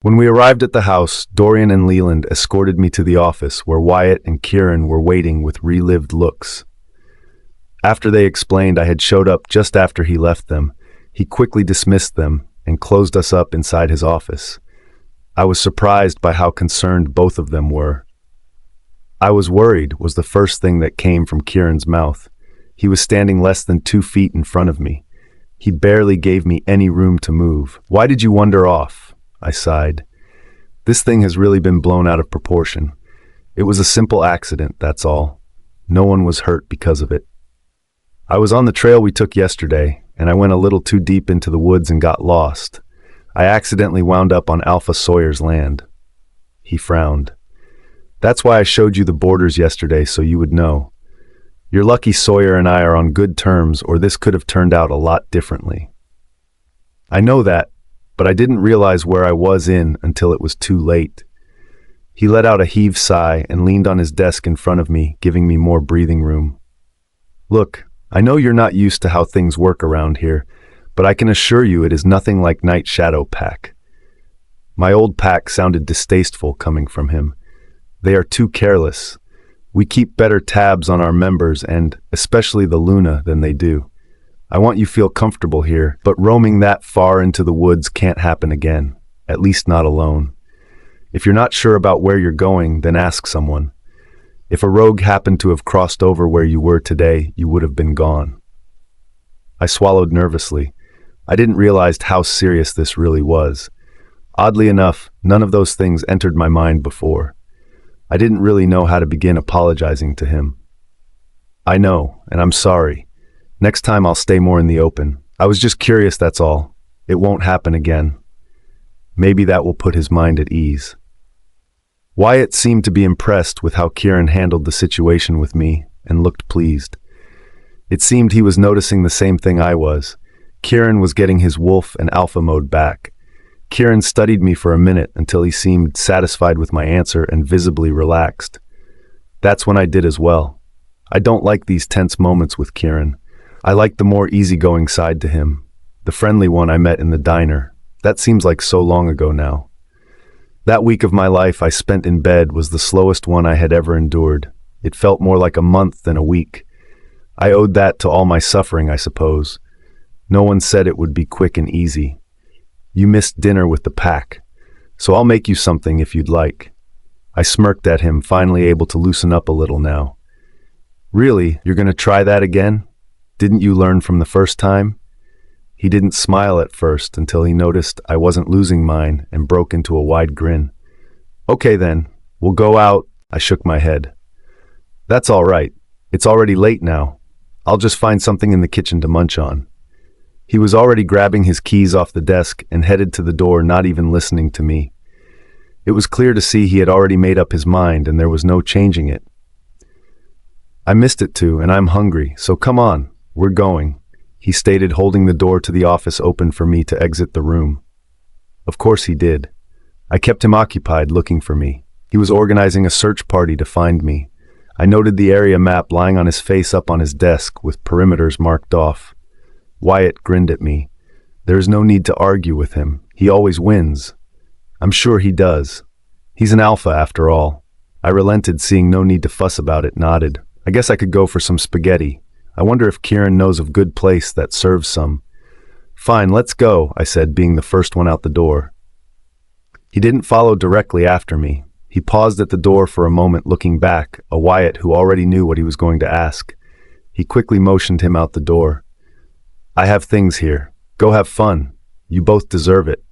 When we arrived at the house, Dorian and Leland escorted me to the office where Wyatt and Kieran were waiting with relived looks. After they explained I had showed up just after he left them, he quickly dismissed them and closed us up inside his office. I was surprised by how concerned both of them were. "I was worried," was the first thing that came from Kieran's mouth. He was standing less than 2 feet in front of me. He barely gave me any room to move. "Why did you wander off?" I sighed. "This thing has really been blown out of proportion. It was a simple accident, that's all. No one was hurt because of it. I was on the trail we took yesterday, and I went a little too deep into the woods and got lost. I accidentally wound up on Alpha Sawyer's land." He frowned. "That's why I showed you the borders yesterday, so you would know. You're lucky Sawyer and I are on good terms, or this could have turned out a lot differently." "I know that, but I didn't realize where I was in until it was too late." He let out a heaved sigh and leaned on his desk in front of me, giving me more breathing room. "Look, I know you're not used to how things work around here, but I can assure you it is nothing like Night Shadow Pack." My old pack sounded distasteful coming from him. "They are too careless. We keep better tabs on our members and, especially the Luna, than they do. I want you to feel comfortable here, but roaming that far into the woods can't happen again, at least not alone. If you're not sure about where you're going, then ask someone. If a rogue happened to have crossed over where you were today, you would have been gone." I swallowed nervously. I didn't realize how serious this really was. Oddly enough, none of those things entered my mind before. I didn't really know how to begin apologizing to him. "I know, and I'm sorry. Next time I'll stay more in the open. I was just curious, that's all. It won't happen again." Maybe that will put his mind at ease. Wyatt seemed to be impressed with how Kieran handled the situation with me and looked pleased. It seemed he was noticing the same thing I was. Kieran was getting his wolf and alpha mode back. Kieran studied me for a minute until he seemed satisfied with my answer and visibly relaxed. That's when I did as well. I don't like these tense moments with Kieran. I like the more easygoing side to him, the friendly one I met in the diner. That seems like so long ago now. That week of my life I spent in bed was the slowest one I had ever endured. It felt more like a month than a week. I owed that to all my suffering, I suppose. No one said it would be quick and easy. "You missed dinner with the pack, so I'll make you something if you'd like." I smirked at him, finally able to loosen up a little now. "Really, you're going to try that again? Didn't you learn from the first time?" He didn't smile at first until he noticed I wasn't losing mine and broke into a wide grin. "Okay then, we'll go out." I shook my head. "That's all right. It's already late now. I'll just find something in the kitchen to munch on." He was already grabbing his keys off the desk and headed to the door, not even listening to me. It was clear to see he had already made up his mind and there was no changing it. "I missed it too, and I'm hungry, so come on, we're going," he stated, holding the door to the office open for me to exit the room. Of course he did. I kept him occupied looking for me. He was organizing a search party to find me. I noted the area map lying on his face up on his desk with perimeters marked off. Wyatt grinned at me. There is no need to argue with him. He always wins. I'm sure he does. He's an alpha after all. I relented, seeing no need to fuss about it, nodded. I guess I could go for some spaghetti. I wonder if Kieran knows of a good place that serves some. "Fine, let's go," I said, being the first one out the door. He didn't follow directly after me. He paused at the door for a moment, looking back, a Wyatt who already knew what he was going to ask. He quickly motioned him out the door. "I have things here. Go have fun. You both deserve it."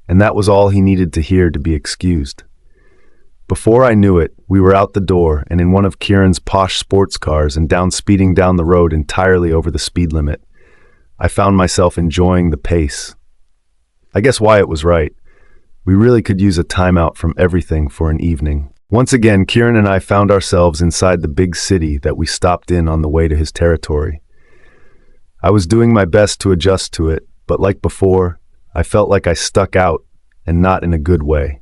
And that was all he needed to hear to be excused. Before I knew it, we were out the door and in one of Kieran's posh sports cars and speeding down the road entirely over the speed limit. I found myself enjoying the pace. I guess Wyatt was right. We really could use a timeout from everything for an evening. Once again, Kieran and I found ourselves inside the big city that we stopped in on the way to his territory. I was doing my best to adjust to it, but like before, I felt like I stuck out, and not in a good way.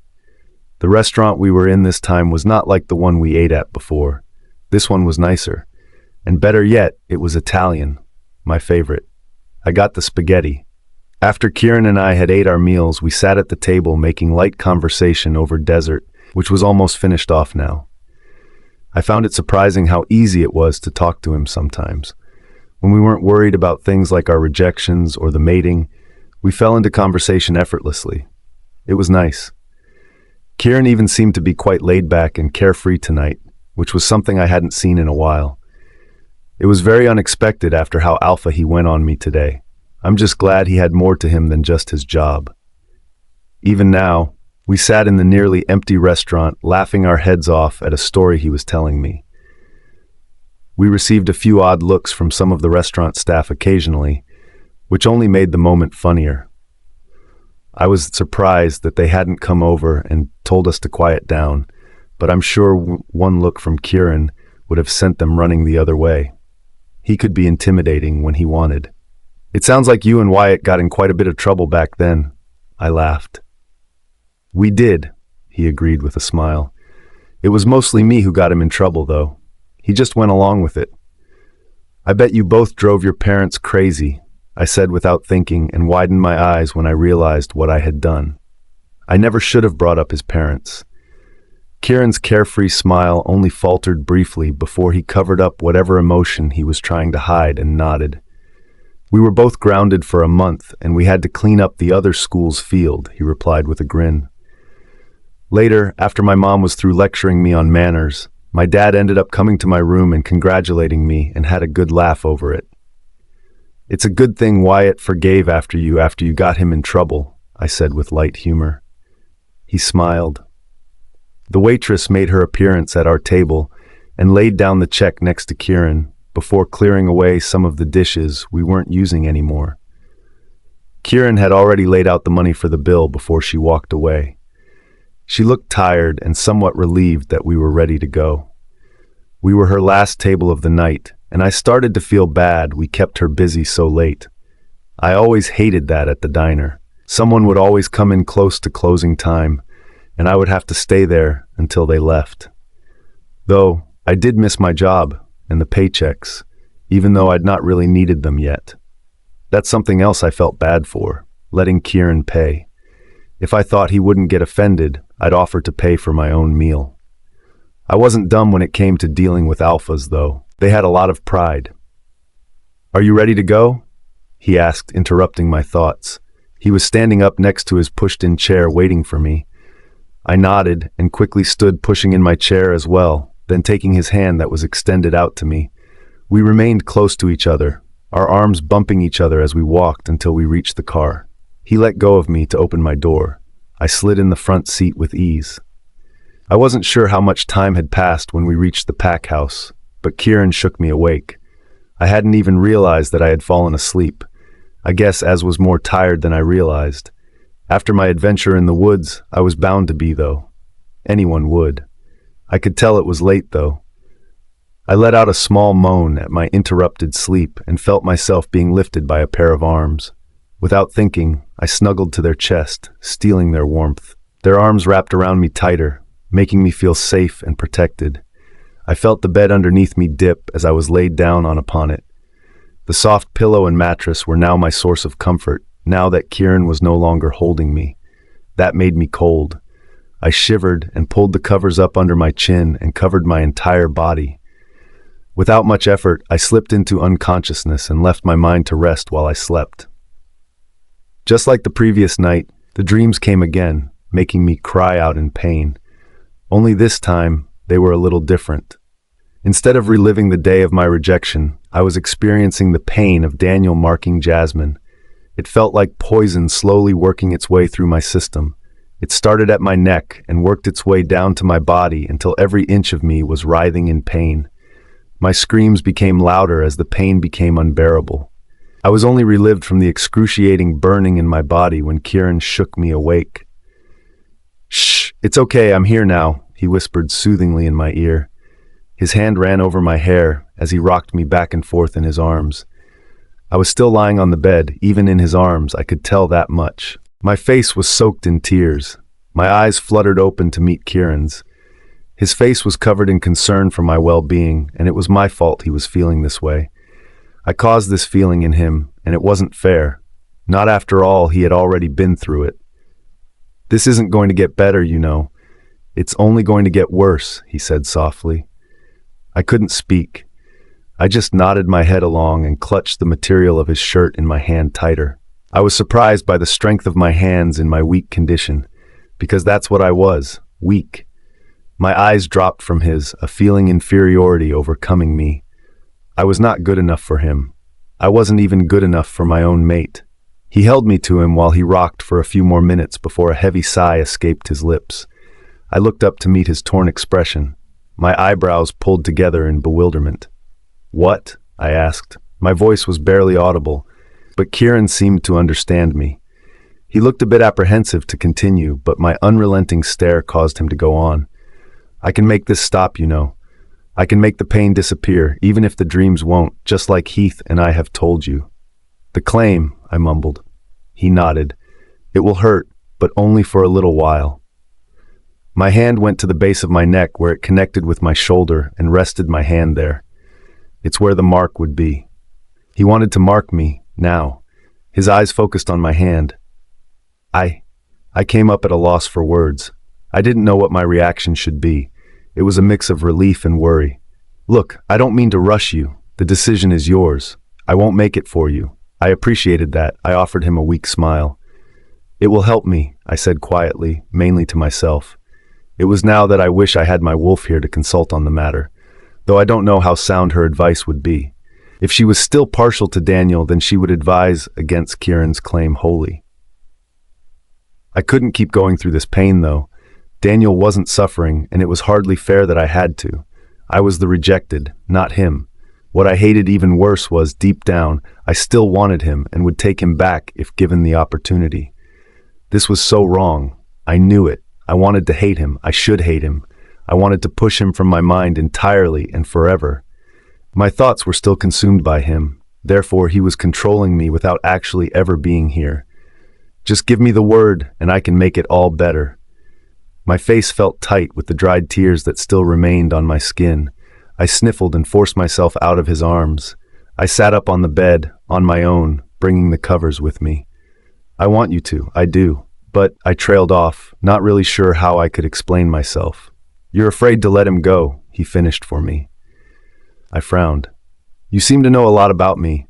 The restaurant we were in this time was not like the one we ate at before. This one was nicer. And better yet, it was Italian, my favorite. I got the spaghetti. After Kieran and I had ate our meals, we sat at the table making light conversation over dessert, which was almost finished off now. I found it surprising how easy it was to talk to him sometimes. When we weren't worried about things like our rejections or the mating, we fell into conversation effortlessly. It was nice. Kieran even seemed to be quite laid back and carefree tonight, which was something I hadn't seen in a while. It was very unexpected after how alpha he went on me today. I'm just glad he had more to him than just his job. Even now, we sat in the nearly empty restaurant, laughing our heads off at a story he was telling me. We received a few odd looks from some of the restaurant staff occasionally, which only made the moment funnier. I was surprised that they hadn't come over and told us to quiet down, but I'm sure one look from Kieran would have sent them running the other way. He could be intimidating when he wanted. It sounds like you and Wyatt got in quite a bit of trouble back then, I laughed. We did, he agreed with a smile. It was mostly me who got him in trouble, though. He just went along with it. I bet you both drove your parents crazy, I said without thinking, and widened my eyes when I realized what I had done. I never should have brought up his parents. Kieran's carefree smile only faltered briefly before he covered up whatever emotion he was trying to hide and nodded. We were both grounded for a month, and we had to clean up the other school's field, he replied with a grin. Later, after my mom was through lecturing me on manners, my dad ended up coming to my room and congratulating me and had a good laugh over it. It's a good thing Wyatt forgave after you got him in trouble, I said with light humor. He smiled. The waitress made her appearance at our table and laid down the check next to Kieran before clearing away some of the dishes we weren't using anymore. Kieran had already laid out the money for the bill before she walked away. She looked tired and somewhat relieved that we were ready to go. We were her last table of the night, and I started to feel bad we kept her busy so late. I always hated that at the diner. Someone would always come in close to closing time, and I would have to stay there until they left. Though, I did miss my job and the paychecks, even though I'd not really needed them yet. That's something else I felt bad for, letting Kieran pay. If I thought he wouldn't get offended, I'd offer to pay for my own meal. I wasn't dumb when it came to dealing with alphas, though. They had a lot of pride. "Are you ready to go?" he asked, interrupting my thoughts. He was standing up next to his pushed-in chair waiting for me. I nodded and quickly stood pushing in my chair as well, then taking his hand that was extended out to me. We remained close to each other, our arms bumping each other as we walked until we reached the car. He let go of me to open my door. I slid in the front seat with ease. I wasn't sure how much time had passed when we reached the pack house, but Kieran shook me awake. I hadn't even realized that I had fallen asleep. I guess as was more tired than I realized. After my adventure in the woods, I was bound to be, though. Anyone would. I could tell it was late, though. I let out a small moan at my interrupted sleep and felt myself being lifted by a pair of arms. Without thinking, I snuggled to their chest, stealing their warmth. Their arms wrapped around me tighter, making me feel safe and protected. I felt the bed underneath me dip as I was laid down upon it. The soft pillow and mattress were now my source of comfort, now that Kieran was no longer holding me. That made me cold. I shivered and pulled the covers up under my chin and covered my entire body. Without much effort, I slipped into unconsciousness and left my mind to rest while I slept. Just like the previous night, the dreams came again, making me cry out in pain. Only this time, they were a little different. Instead of reliving the day of my rejection, I was experiencing the pain of Daniel marking Jasmine. It felt like poison slowly working its way through my system. It started at my neck and worked its way down to my body until every inch of me was writhing in pain. My screams became louder as the pain became unbearable. I was only relieved from the excruciating burning in my body when Kieran shook me awake. "Shh, it's okay, I'm here now," he whispered soothingly in my ear. His hand ran over my hair as he rocked me back and forth in his arms. I was still lying on the bed, even in his arms, I could tell that much. My face was soaked in tears. My eyes fluttered open to meet Kieran's. His face was covered in concern for my well-being, and it was my fault he was feeling this way. I caused this feeling in him, and it wasn't fair. Not after all, he had already been through it. "This isn't going to get better, you know. It's only going to get worse," he said softly. I couldn't speak. I just nodded my head along and clutched the material of his shirt in my hand tighter. I was surprised by the strength of my hands in my weak condition, because that's what I was, weak. My eyes dropped from his, a feeling inferiority overcoming me. I was not good enough for him. I wasn't even good enough for my own mate. He held me to him while he rocked for a few more minutes before a heavy sigh escaped his lips. I looked up to meet his torn expression, my eyebrows pulled together in bewilderment. "What?" I asked. My voice was barely audible, but Kieran seemed to understand me. He looked a bit apprehensive to continue, but my unrelenting stare caused him to go on. "I can make this stop, you know. I can make the pain disappear, even if the dreams won't, just like Heath and I have told you." "The claim," I mumbled. He nodded. "It will hurt, but only for a little while." My hand went to the base of my neck where it connected with my shoulder and rested my hand there. It's where the mark would be. He wanted to mark me, now. His eyes focused on my hand. I came up at a loss for words. I didn't know what my reaction should be. It was a mix of relief and worry. "Look, I don't mean to rush you. The decision is yours. I won't make it for you." I appreciated that. I offered him a weak smile. "It will help me," I said quietly, mainly to myself. It was now that I wish I had my wolf here to consult on the matter, though I don't know how sound her advice would be. If she was still partial to Daniel, then she would advise against Kieran's claim wholly. I couldn't keep going through this pain, though. Daniel wasn't suffering, and it was hardly fair that I had to. I was the rejected, not him. What I hated even worse was, deep down, I still wanted him and would take him back if given the opportunity. This was so wrong. I knew it. I wanted to hate him. I should hate him. I wanted to push him from my mind entirely and forever. My thoughts were still consumed by him. Therefore, he was controlling me without actually ever being here. Just give me the word, and I can make it all better. My face felt tight with the dried tears that still remained on my skin. I sniffled and forced myself out of his arms. I sat up on the bed, on my own, bringing the covers with me. "I want you to, I do." But I trailed off, not really sure how I could explain myself. "You're afraid to let him go," he finished for me. I frowned. "You seem to know a lot about me."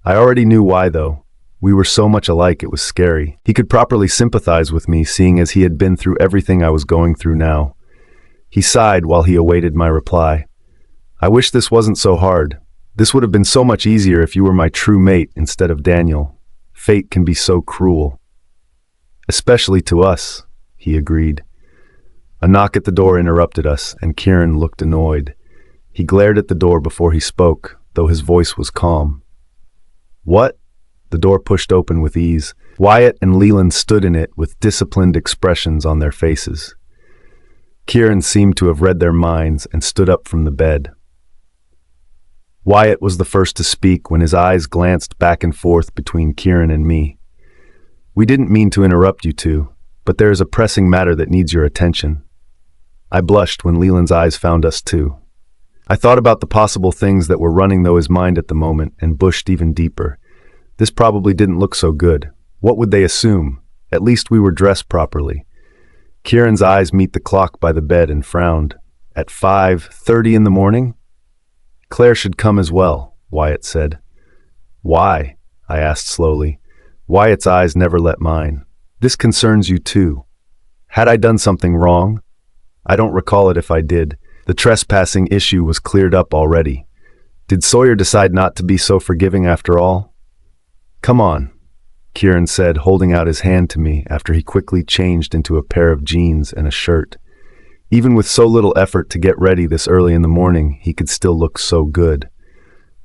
I already knew why, though. We were so much alike it was scary. He could properly sympathize with me, seeing as he had been through everything I was going through now. He sighed while he awaited my reply. "I wish this wasn't so hard. This would have been so much easier if you were my true mate instead of Daniel. Fate can be so cruel." "Especially to us," he agreed. A knock at the door interrupted us, and Kieran looked annoyed. He glared at the door before he spoke, though his voice was calm. "What?" The door pushed open with ease. Wyatt and Leland stood in it with disciplined expressions on their faces. Kieran seemed to have read their minds and stood up from the bed. Wyatt was the first to speak when his eyes glanced back and forth between Kieran and me. "We didn't mean to interrupt you two, but there is a pressing matter that needs your attention." I blushed when Leland's eyes found us too. I thought about the possible things that were running through his mind at the moment and bushed even deeper. This probably didn't look so good. What would they assume? At least we were dressed properly. Kieran's eyes met the clock by the bed and frowned. "At 5:30 in the morning?" "Claire should come as well," Wyatt said. "Why?" I asked slowly. Wyatt's eyes never let mine. "This concerns you too. Had I done something wrong?" "I don't recall it if I did. The trespassing issue was cleared up already. Did Sawyer decide not to be so forgiving after all?" "Come on," Kieran said, holding out his hand to me after he quickly changed into a pair of jeans and a shirt. Even with so little effort to get ready this early in the morning, he could still look so good.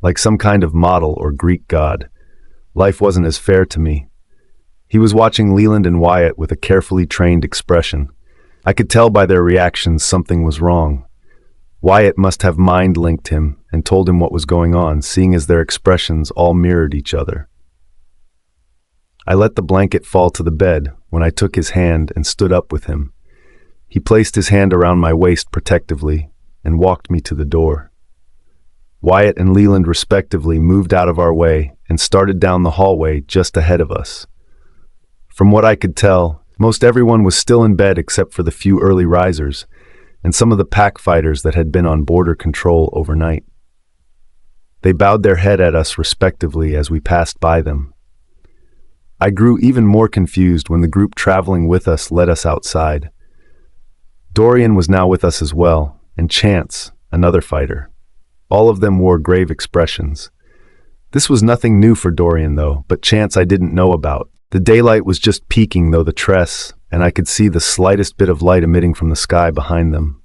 Like some kind of model or Greek god. Life wasn't as fair to me. He was watching Leland and Wyatt with a carefully trained expression. I could tell by their reactions something was wrong. Wyatt must have mind-linked him and told him what was going on, seeing as their expressions all mirrored each other. I let the blanket fall to the bed when I took his hand and stood up with him. He placed his hand around my waist protectively and walked me to the door. Wyatt and Leland respectively moved out of our way and started down the hallway just ahead of us. From what I could tell, most everyone was still in bed except for the few early risers and some of the pack fighters that had been on border control overnight. They bowed their head at us respectively as we passed by them. I grew even more confused when the group traveling with us led us outside. Dorian was now with us as well, and Chance, another fighter. All of them wore grave expressions. This was nothing new for Dorian, though, but Chance I didn't know about. The daylight was just peeking though the tress, and I could see the slightest bit of light emitting from the sky behind them.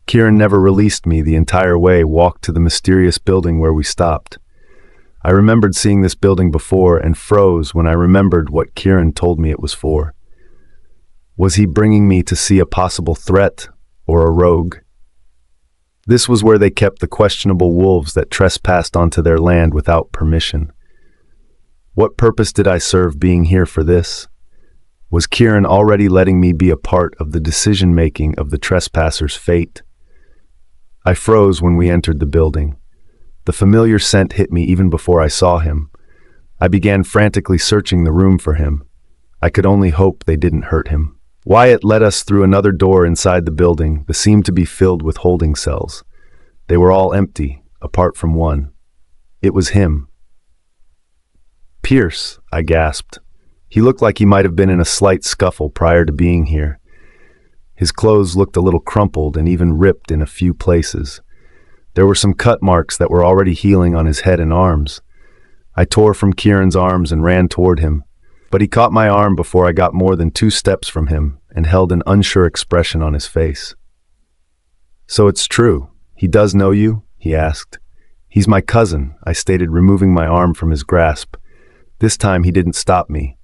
Kieran never released me the entire way walked to the mysterious building where we stopped. I remembered seeing this building before and froze when I remembered what Kieran told me it was for. Was he bringing me to see a possible threat or a rogue? This was where they kept the questionable wolves that trespassed onto their land without permission. What purpose did I serve being here for this? Was Kieran already letting me be a part of the decision-making of the trespasser's fate? I froze when we entered the building. The familiar scent hit me even before I saw him. I began frantically searching the room for him. I could only hope they didn't hurt him. Wyatt led us through another door inside the building that seemed to be filled with holding cells. They were all empty, apart from one. It was him. Pierce, I gasped. He looked like he might have been in a slight scuffle prior to being here. His clothes looked a little crumpled and even ripped in a few places. There were some cut marks that were already healing on his head and arms. I tore from Kieran's arms and ran toward him, but he caught my arm before I got more than 2 steps from him and held an unsure expression on his face. "So it's true. He does know you?" he asked. "He's my cousin," I stated, removing my arm from his grasp. This time he didn't stop me.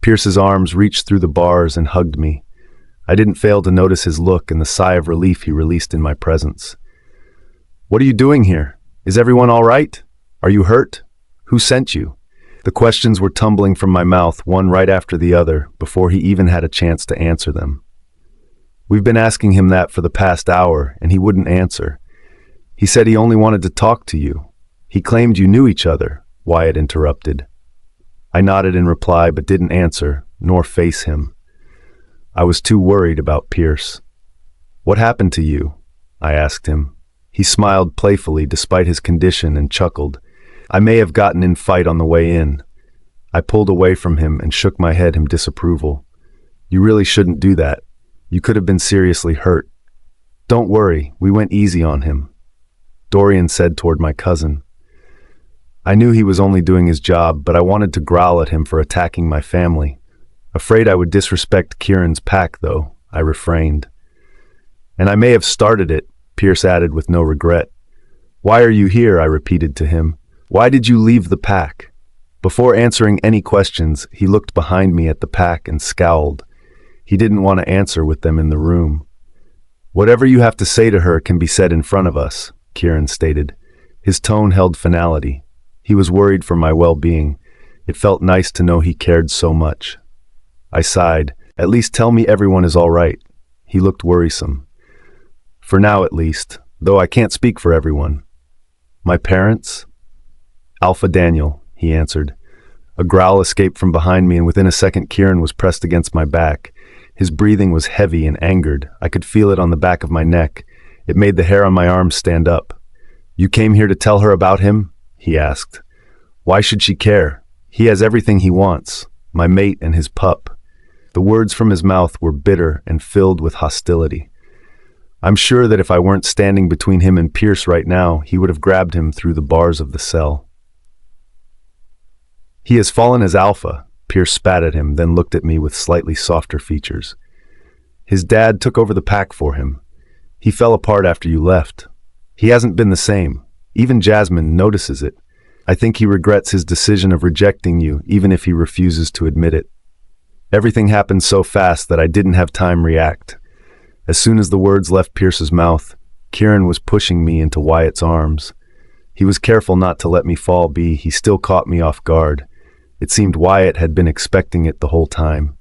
Pierce's arms reached through the bars and hugged me. I didn't fail to notice his look and the sigh of relief he released in my presence. "What are you doing here? Is everyone all right? Are you hurt? Who sent you?" The questions were tumbling from my mouth, one right after the other, before he even had a chance to answer them. We've been asking him that for the past hour, and he wouldn't answer. He said he only wanted to talk to you. He claimed you knew each other, Wyatt interrupted. I nodded in reply, but didn't answer, nor face him. I was too worried about Pierce. "What happened to you?" I asked him. He smiled playfully despite his condition and chuckled. "I may have gotten in fight on the way in." I pulled away from him and shook my head in disapproval. "You really shouldn't do that. You could have been seriously hurt." "Don't worry, we went easy on him," Dorian said toward my cousin. I knew he was only doing his job, but I wanted to growl at him for attacking my family. Afraid I would disrespect Kieran's pack, though, I refrained. "And I may have started it," Pierce added with no regret. "Why are you here?" I repeated to him. "Why did you leave the pack?" Before answering any questions, he looked behind me at the pack and scowled. He didn't want to answer with them in the room. "Whatever you have to say to her can be said in front of us," Kieran stated. His tone held finality. He was worried for my well-being. It felt nice to know he cared so much. I sighed. "At least tell me everyone is all right." He looked worrisome. "For now, at least, though I can't speak for everyone." "My parents?" "Alpha Daniel," he answered. A growl escaped from behind me, and within a second Kieran was pressed against my back. His breathing was heavy and angered. I could feel it on the back of my neck. It made the hair on my arms stand up. "You came here to tell her about him?" he asked. "Why should she care? He has everything he wants, my mate and his pup." The words from his mouth were bitter and filled with hostility. I'm sure that if I weren't standing between him and Pierce right now, he would have grabbed him through the bars of the cell. "He has fallen as alpha," Pierce spat at him, then looked at me with slightly softer features. "His dad took over the pack for him. He fell apart after you left. He hasn't been the same. Even Jasmine notices it. I think he regrets his decision of rejecting you, even if he refuses to admit it. Everything happened so fast that I didn't have time to react. As soon as the words left Pierce's mouth, Kieran was pushing me into Wyatt's arms. He was careful not to let me fall, but he still caught me off guard. It seemed Wyatt had been expecting it the whole time.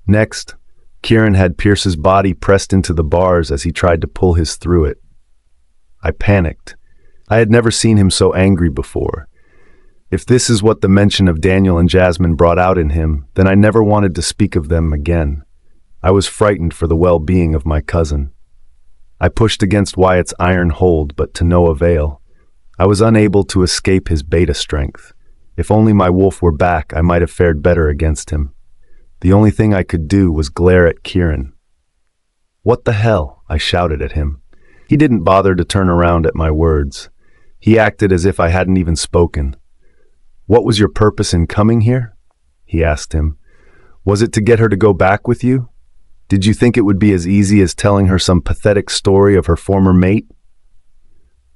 Next, Kieran had Pierce's body pressed into the bars as he tried to pull his through it. I panicked. I had never seen him so angry before. If this is what the mention of Daniel and Jasmine brought out in him, then I never wanted to speak of them again. I was frightened for the well-being of my cousin. I pushed against Wyatt's iron hold, but to no avail. I was unable to escape his beta strength. If only my wolf were back, I might have fared better against him. The only thing I could do was glare at Kieran. "What the hell?" I shouted at him. He didn't bother to turn around at my words. He acted as if I hadn't even spoken. "What was your purpose in coming here?" he asked him. "Was it to get her to go back with you? Did you think it would be as easy as telling her some pathetic story of her former mate?"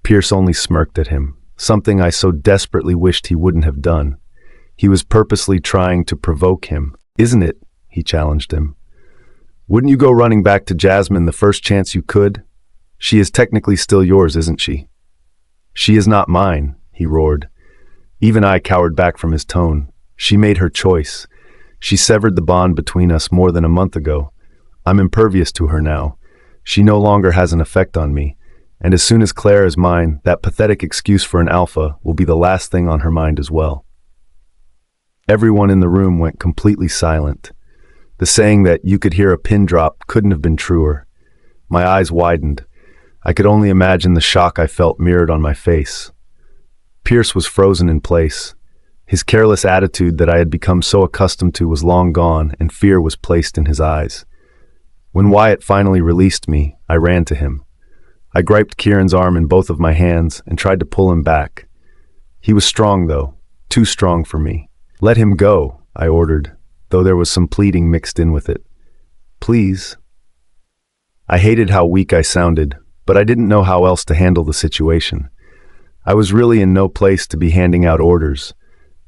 Pierce only smirked at him, something I so desperately wished he wouldn't have done. He was purposely trying to provoke him. "Isn't it?" he challenged him. "Wouldn't you go running back to Jasmine the first chance you could? She is technically still yours, isn't she?" "She is not mine," he roared. Even I cowered back from his tone. "She made her choice. She severed the bond between us more than a month ago. I'm impervious to her now. She no longer has an effect on me, and as soon as Claire is mine, that pathetic excuse for an alpha will be the last thing on her mind as well." Everyone in the room went completely silent. The saying that "you could hear a pin drop" couldn't have been truer. My eyes widened. I could only imagine the shock I felt mirrored on my face. Pierce was frozen in place. His careless attitude that I had become so accustomed to was long gone, and fear was placed in his eyes. When Wyatt finally released me, I ran to him. I gripped Kieran's arm in both of my hands and tried to pull him back. He was strong, though, too strong for me. "Let him go," I ordered, though there was some pleading mixed in with it. "Please." I hated how weak I sounded, but I didn't know how else to handle the situation. I was really in no place to be handing out orders.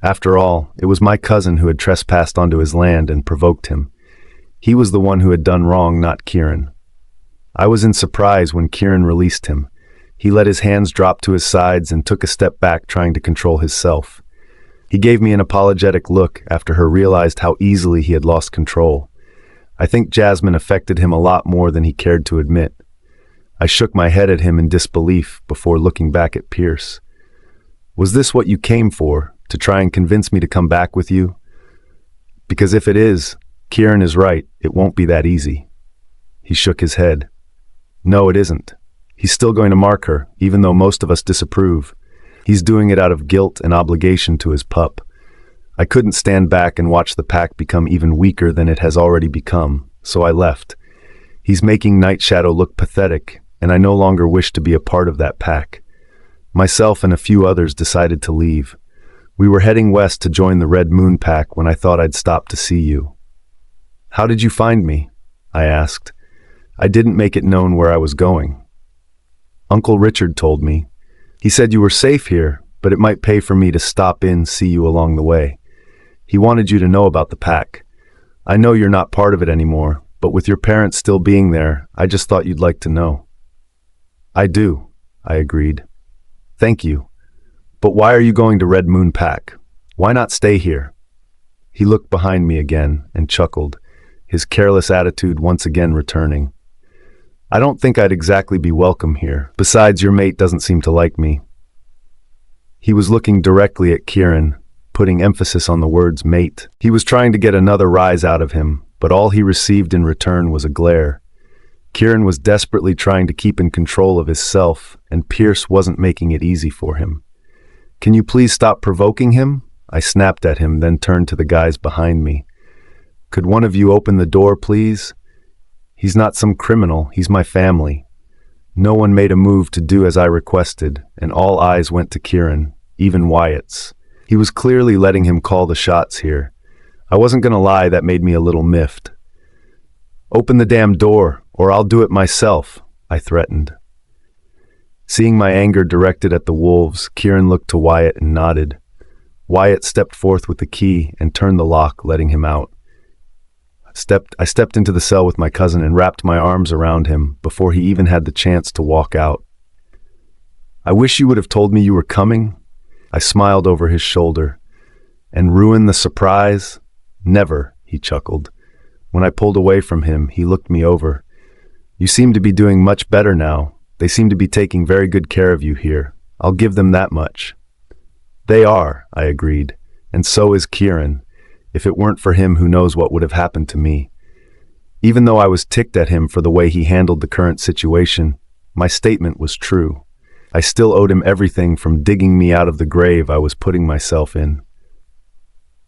After all, it was my cousin who had trespassed onto his land and provoked him. He was the one who had done wrong, not Kieran. I was in surprise when Kieran released him. He let his hands drop to his sides and took a step back, trying to control himself. He gave me an apologetic look after he realized how easily he had lost control. I think Jasmine affected him a lot more than he cared to admit. I shook my head at him in disbelief before looking back at Pierce. "Was this what you came for, to try and convince me to come back with you? Because if it is, Kieran is right, it won't be that easy." He shook his head. "No, it isn't. He's still going to mark her, even though most of us disapprove. He's doing it out of guilt and obligation to his pup. I couldn't stand back and watch the pack become even weaker than it has already become, so I left. He's making Night Shadow look pathetic, and I no longer wish to be a part of that pack. Myself and a few others decided to leave. We were heading west to join the Red Moon pack when I thought I'd stop to see you." "How did you find me?" I asked. I didn't make it known where I was going. "Uncle Richard told me. He said you were safe here, but it might pay for me to stop in, see you along the way. He wanted you to know about the pack. I know you're not part of it anymore, but with your parents still being there, I just thought you'd like to know." "I do," I agreed. "Thank you. But why are you going to Red Moon Pack? Why not stay here?" He looked behind me again and chuckled, his careless attitude once again returning. "I don't think I'd exactly be welcome here. Besides, your mate doesn't seem to like me." He was looking directly at Kieran, putting emphasis on the words mate. He was trying to get another rise out of him, but all he received in return was a glare. Kieran was desperately trying to keep in control of his self, and Pierce wasn't making it easy for him. "Can you please stop provoking him?" I snapped at him, then turned to the guys behind me. "Could one of you open the door, please? He's not some criminal, he's my family." No one made a move to do as I requested, and all eyes went to Kieran, even Wyatt's. He was clearly letting him call the shots here. I wasn't gonna lie, that made me a little miffed. "Open the damn door, or I'll do it myself," I threatened. Seeing my anger directed at the wolves, Kieran looked to Wyatt and nodded. Wyatt stepped forth with the key and turned the lock, letting him out. I stepped into the cell with my cousin and wrapped my arms around him before he even had the chance to walk out. "I wish you would have told me you were coming." I smiled over his shoulder. "And ruin the surprise?" "Never," he chuckled. When I pulled away from him, he looked me over. "You seem to be doing much better now. They seem to be taking very good care of you here. I'll give them that much." They are, I agreed. And so is Kieran. If it weren't for him, who knows what would have happened to me. Even though I was ticked at him for the way he handled the current situation, my statement was true. I still owed him everything from digging me out of the grave I was putting myself in.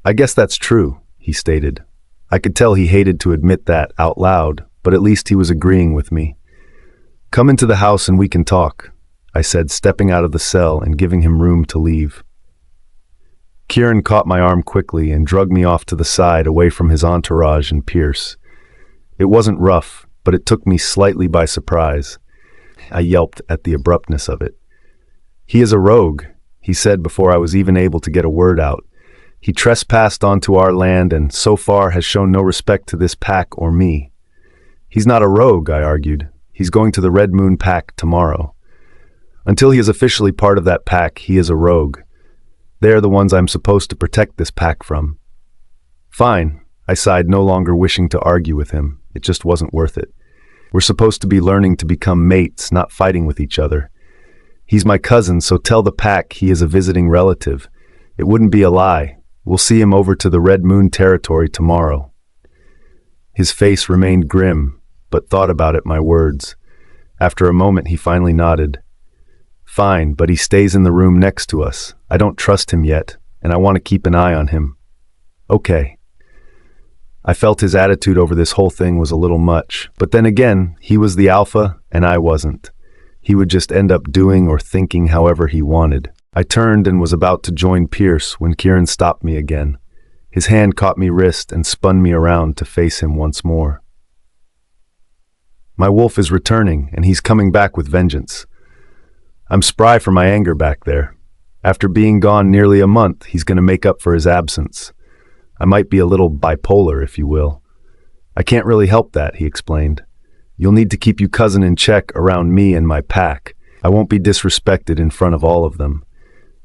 I guess that's true, he stated. I could tell he hated to admit that out loud, but at least he was agreeing with me. Come into the house and we can talk, I said, stepping out of the cell and giving him room to leave. Kieran caught my arm quickly and dragged me off to the side away from his entourage and Pierce. It wasn't rough, but it took me slightly by surprise. I yelped at the abruptness of it. He is a rogue, he said before I was even able to get a word out. He trespassed onto our land and so far has shown no respect to this pack or me. He's not a rogue, I argued. He's going to the Red Moon pack tomorrow. Until he is officially part of that pack, he is a rogue. They're the ones I'm supposed to protect this pack from. Fine, I sighed, no longer wishing to argue with him. It just wasn't worth it. We're supposed to be learning to become mates, not fighting with each other. He's my cousin, so tell the pack he is a visiting relative. It wouldn't be a lie. We'll see him over to the Red Moon territory tomorrow. His face remained grim, but thought about it, my words. After a moment, he finally nodded. Fine, but he stays in the room next to us. I don't trust him yet, and I want to keep an eye on him. Okay. I felt his attitude over this whole thing was a little much, but then again, he was the alpha and I wasn't. He would just end up doing or thinking however he wanted. I turned and was about to join Pierce when Kieran stopped me again. His hand caught me wrist and spun me around to face him once more. My wolf is returning, and he's coming back with vengeance. I'm spry for my anger back there. After being gone nearly a month, he's going to make up for his absence. I might be a little bipolar, if you will. I can't really help that, he explained. You'll need to keep your cousin in check around me and my pack. I won't be disrespected in front of all of them.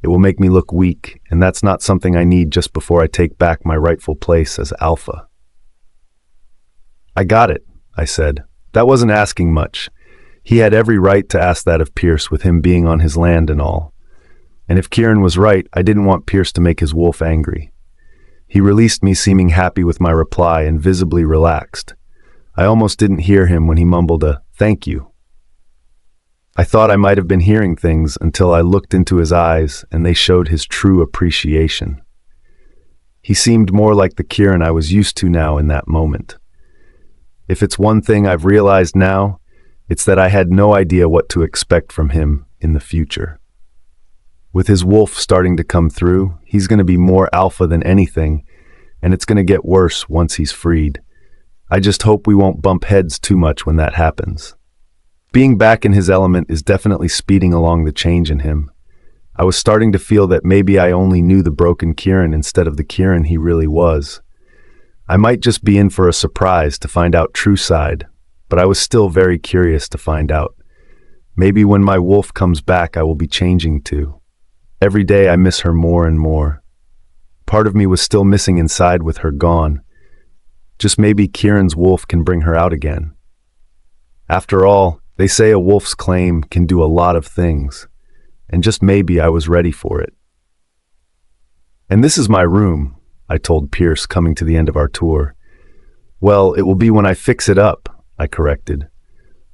It will make me look weak, and that's not something I need just before I take back my rightful place as alpha. I got it, I said. That wasn't asking much. He had every right to ask that of Pierce with him being on his land and all. And if Kieran was right, I didn't want Pierce to make his wolf angry. He released me, seeming happy with my reply and visibly relaxed. I almost didn't hear him when he mumbled a "thank you." I thought I might have been hearing things until I looked into his eyes and they showed his true appreciation. He seemed more like the Kieran I was used to now in that moment. If it's one thing I've realized now, it's that I had no idea what to expect from him in the future. With his wolf starting to come through, he's going to be more alpha than anything, and it's going to get worse once he's freed. I just hope we won't bump heads too much when that happens. Being back in his element is definitely speeding along the change in him. I was starting to feel that maybe I only knew the broken Kieran instead of the Kieran he really was. I might just be in for a surprise to find out true side, but I was still very curious to find out. Maybe when my wolf comes back I will be changing too. Every day I miss her more and more. Part of me was still missing inside with her gone. Just maybe Kieran's wolf can bring her out again. After all, they say a wolf's claim can do a lot of things, and just maybe I was ready for it. And this is my room, I told Pierce, coming to the end of our tour. Well, it will be when I fix it up, I corrected.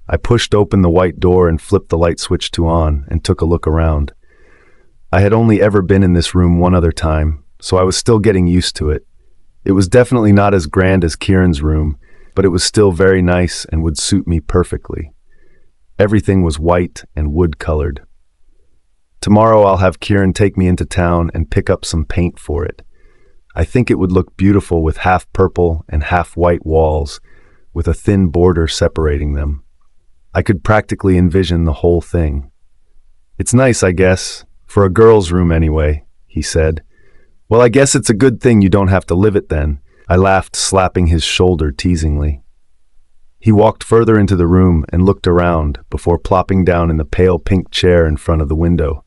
I pushed open the white door and flipped the light switch to on and took a look around. I had only ever been in this room one other time, so I was still getting used to it. It was definitely not as grand as Kieran's room, but it was still very nice and would suit me perfectly. Everything was white and wood-colored. Tomorrow I'll have Kieran take me into town and pick up some paint for it. I think it would look beautiful with half purple and half white walls, with a thin border separating them. I could practically envision the whole thing. It's nice, I guess. For a girl's room anyway, he said. Well, I guess it's a good thing you don't have to live it then. I laughed, slapping his shoulder teasingly. He walked further into the room and looked around before plopping down in the pale pink chair in front of the window.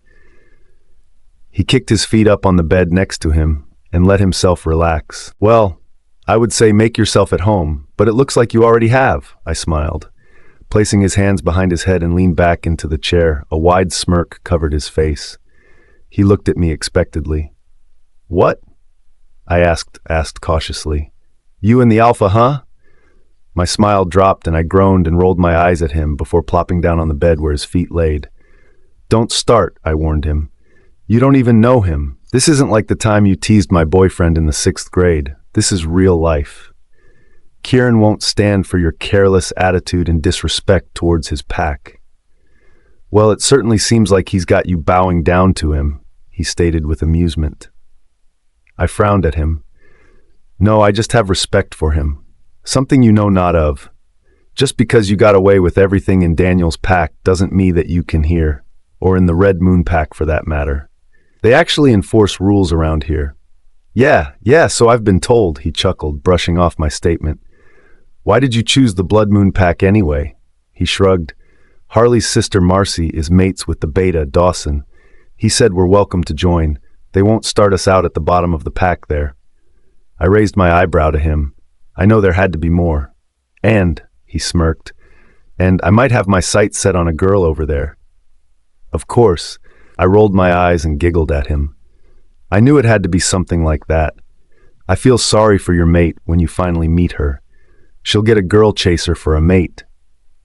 He kicked his feet up on the bed next to him and let himself relax. Well, I would say make yourself at home, but it looks like you already have, I smiled. Placing his hands behind his head and leaned back into the chair, a wide smirk covered his face. He looked at me expectantly. What? I asked cautiously. You and the Alpha, huh? My smile dropped and I groaned and rolled my eyes at him before plopping down on the bed where his feet laid. Don't start, I warned him. You don't even know him. This isn't like the time you teased my boyfriend in the 6th grade. This is real life. Kieran won't stand for your careless attitude and disrespect towards his pack. Well, it certainly seems like he's got you bowing down to him, he stated with amusement. I frowned at him. No, I just have respect for him. Something you know not of. Just because you got away with everything in Daniel's pack doesn't mean that you can here, or in the Red Moon pack for that matter. They actually enforce rules around here. Yeah, so I've been told, he chuckled, brushing off my statement. Why did you choose the Blood Moon pack anyway? He shrugged. Harley's sister Marcy is mates with the beta, Dawson. He said we're welcome to join. They won't start us out at the bottom of the pack there. I raised my eyebrow to him. I know there had to be more. And, he smirked, and I might have my sights set on a girl over there. Of course, I rolled my eyes and giggled at him. I knew it had to be something like that. I feel sorry for your mate when you finally meet her. She'll get a girl chaser for a mate.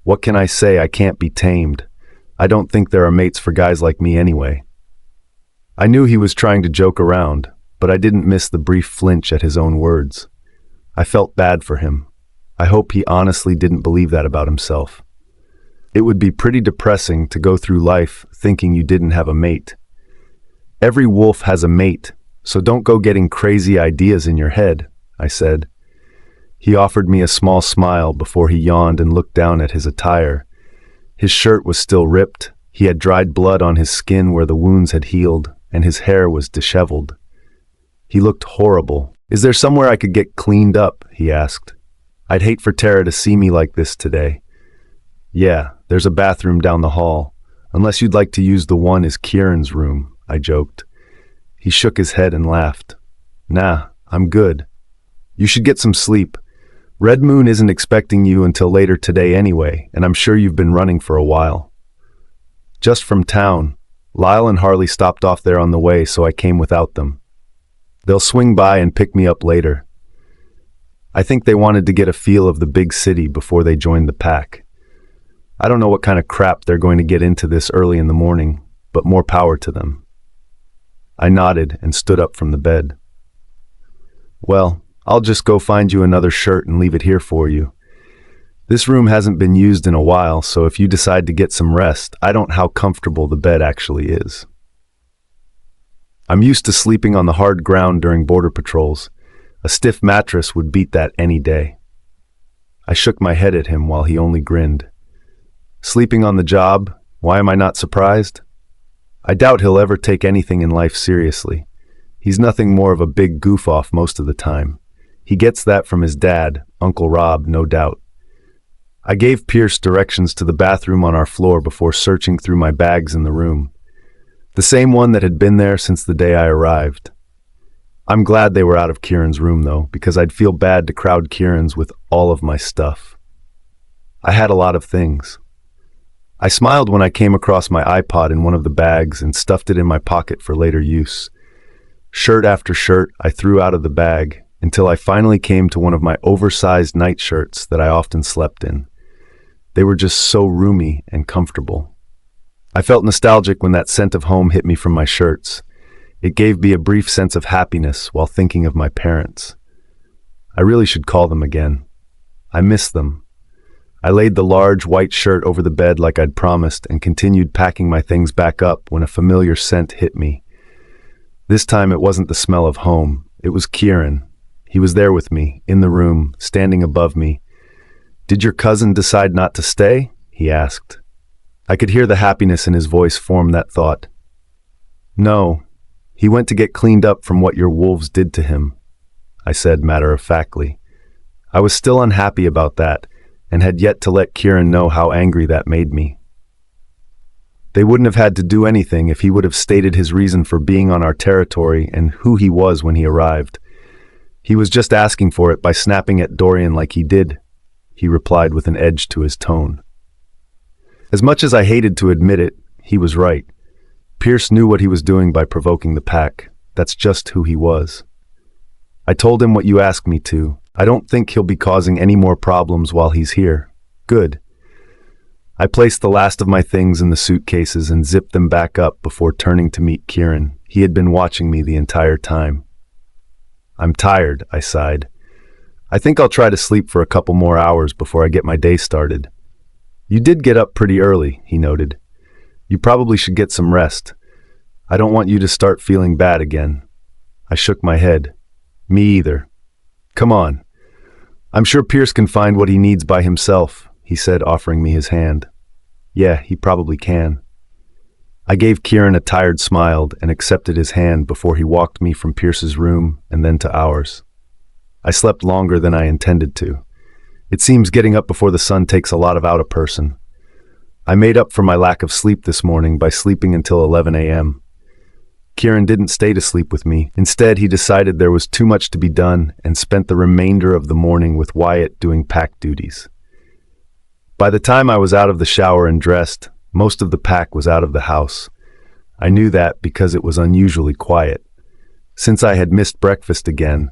What can I say? I can't be tamed. I don't think there are mates for guys like me anyway. I knew he was trying to joke around, but I didn't miss the brief flinch at his own words. I felt bad for him. I hope he honestly didn't believe that about himself. It would be pretty depressing to go through life thinking you didn't have a mate. Every wolf has a mate, so don't go getting crazy ideas in your head, I said. He offered me a small smile before he yawned and looked down at his attire. His shirt was still ripped, he had dried blood on his skin where the wounds had healed, and his hair was disheveled. He looked horrible. Is there somewhere I could get cleaned up? He asked. I'd hate for Tara to see me like this today. Yeah, there's a bathroom down the hall. Unless you'd like to use the one is Kieran's room, I joked. He shook his head and laughed. Nah, I'm good. You should get some sleep. Red Moon isn't expecting you until later today anyway, and I'm sure you've been running for a while. Just from town. Lyle and Harley stopped off there on the way, so I came without them. They'll swing by and pick me up later. I think they wanted to get a feel of the big city before they joined the pack. I don't know what kind of crap they're going to get into this early in the morning, but more power to them. I nodded and stood up from the bed. Well, I'll just go find you another shirt and leave it here for you. This room hasn't been used in a while, so if you decide to get some rest, I don't know how comfortable the bed actually is. I'm used to sleeping on the hard ground during border patrols. A stiff mattress would beat that any day. I shook my head at him while he only grinned. Sleeping on the job? Why am I not surprised? I doubt he'll ever take anything in life seriously. He's nothing more of a big goof-off most of the time. He gets that from his dad, Uncle Rob, no doubt. I gave Pierce directions to the bathroom on our floor before searching through my bags in the room. The same one that had been there since the day I arrived. I'm glad they were out of Kieran's room, though, because I'd feel bad to crowd Kieran's with all of my stuff. I had a lot of things. I smiled when I came across my iPod in one of the bags and stuffed it in my pocket for later use. Shirt after shirt, I threw out of the bag until I finally came to one of my oversized nightshirts that I often slept in. They were just so roomy and comfortable. I felt nostalgic when that scent of home hit me from my shirts. It gave me a brief sense of happiness while thinking of my parents. I really should call them again. I miss them. I laid the large white shirt over the bed like I'd promised and continued packing my things back up when a familiar scent hit me. This time it wasn't the smell of home. It was Kieran. He was there with me, in the room, standing above me. "Did your cousin decide not to stay?" he asked. I could hear the happiness in his voice form that thought. "No, he went to get cleaned up from what your wolves did to him," I said matter-of-factly. I was still unhappy about that, and had yet to let Kieran know how angry that made me. They wouldn't have had to do anything if he would have stated his reason for being on our territory and who he was when he arrived. He was just asking for it by snapping at Dorian like he did, he replied with an edge to his tone. As much as I hated to admit it, he was right. Pierce knew what he was doing by provoking the pack. That's just who he was. I told him what you asked me to. I don't think he'll be causing any more problems while he's here. Good. I placed the last of my things in the suitcases and zipped them back up before turning to meet Kieran. He had been watching me the entire time. I'm tired, I sighed. I think I'll try to sleep for a couple more hours before I get my day started. You did get up pretty early, he noted. You probably should get some rest. I don't want you to start feeling bad again. I shook my head. Me either. Come on. I'm sure Pierce can find what he needs by himself, he said, offering me his hand. Yeah, he probably can. I gave Kieran a tired smile and accepted his hand before he walked me from Pierce's room and then to ours. I slept longer than I intended to. It seems getting up before the sun takes a lot out of a person. I made up for my lack of sleep this morning by sleeping until 11 a.m. Kieran didn't stay to sleep with me. Instead, he decided there was too much to be done and spent the remainder of the morning with Wyatt doing pack duties. By the time I was out of the shower and dressed, most of the pack was out of the house. I knew that because it was unusually quiet. Since I had missed breakfast again,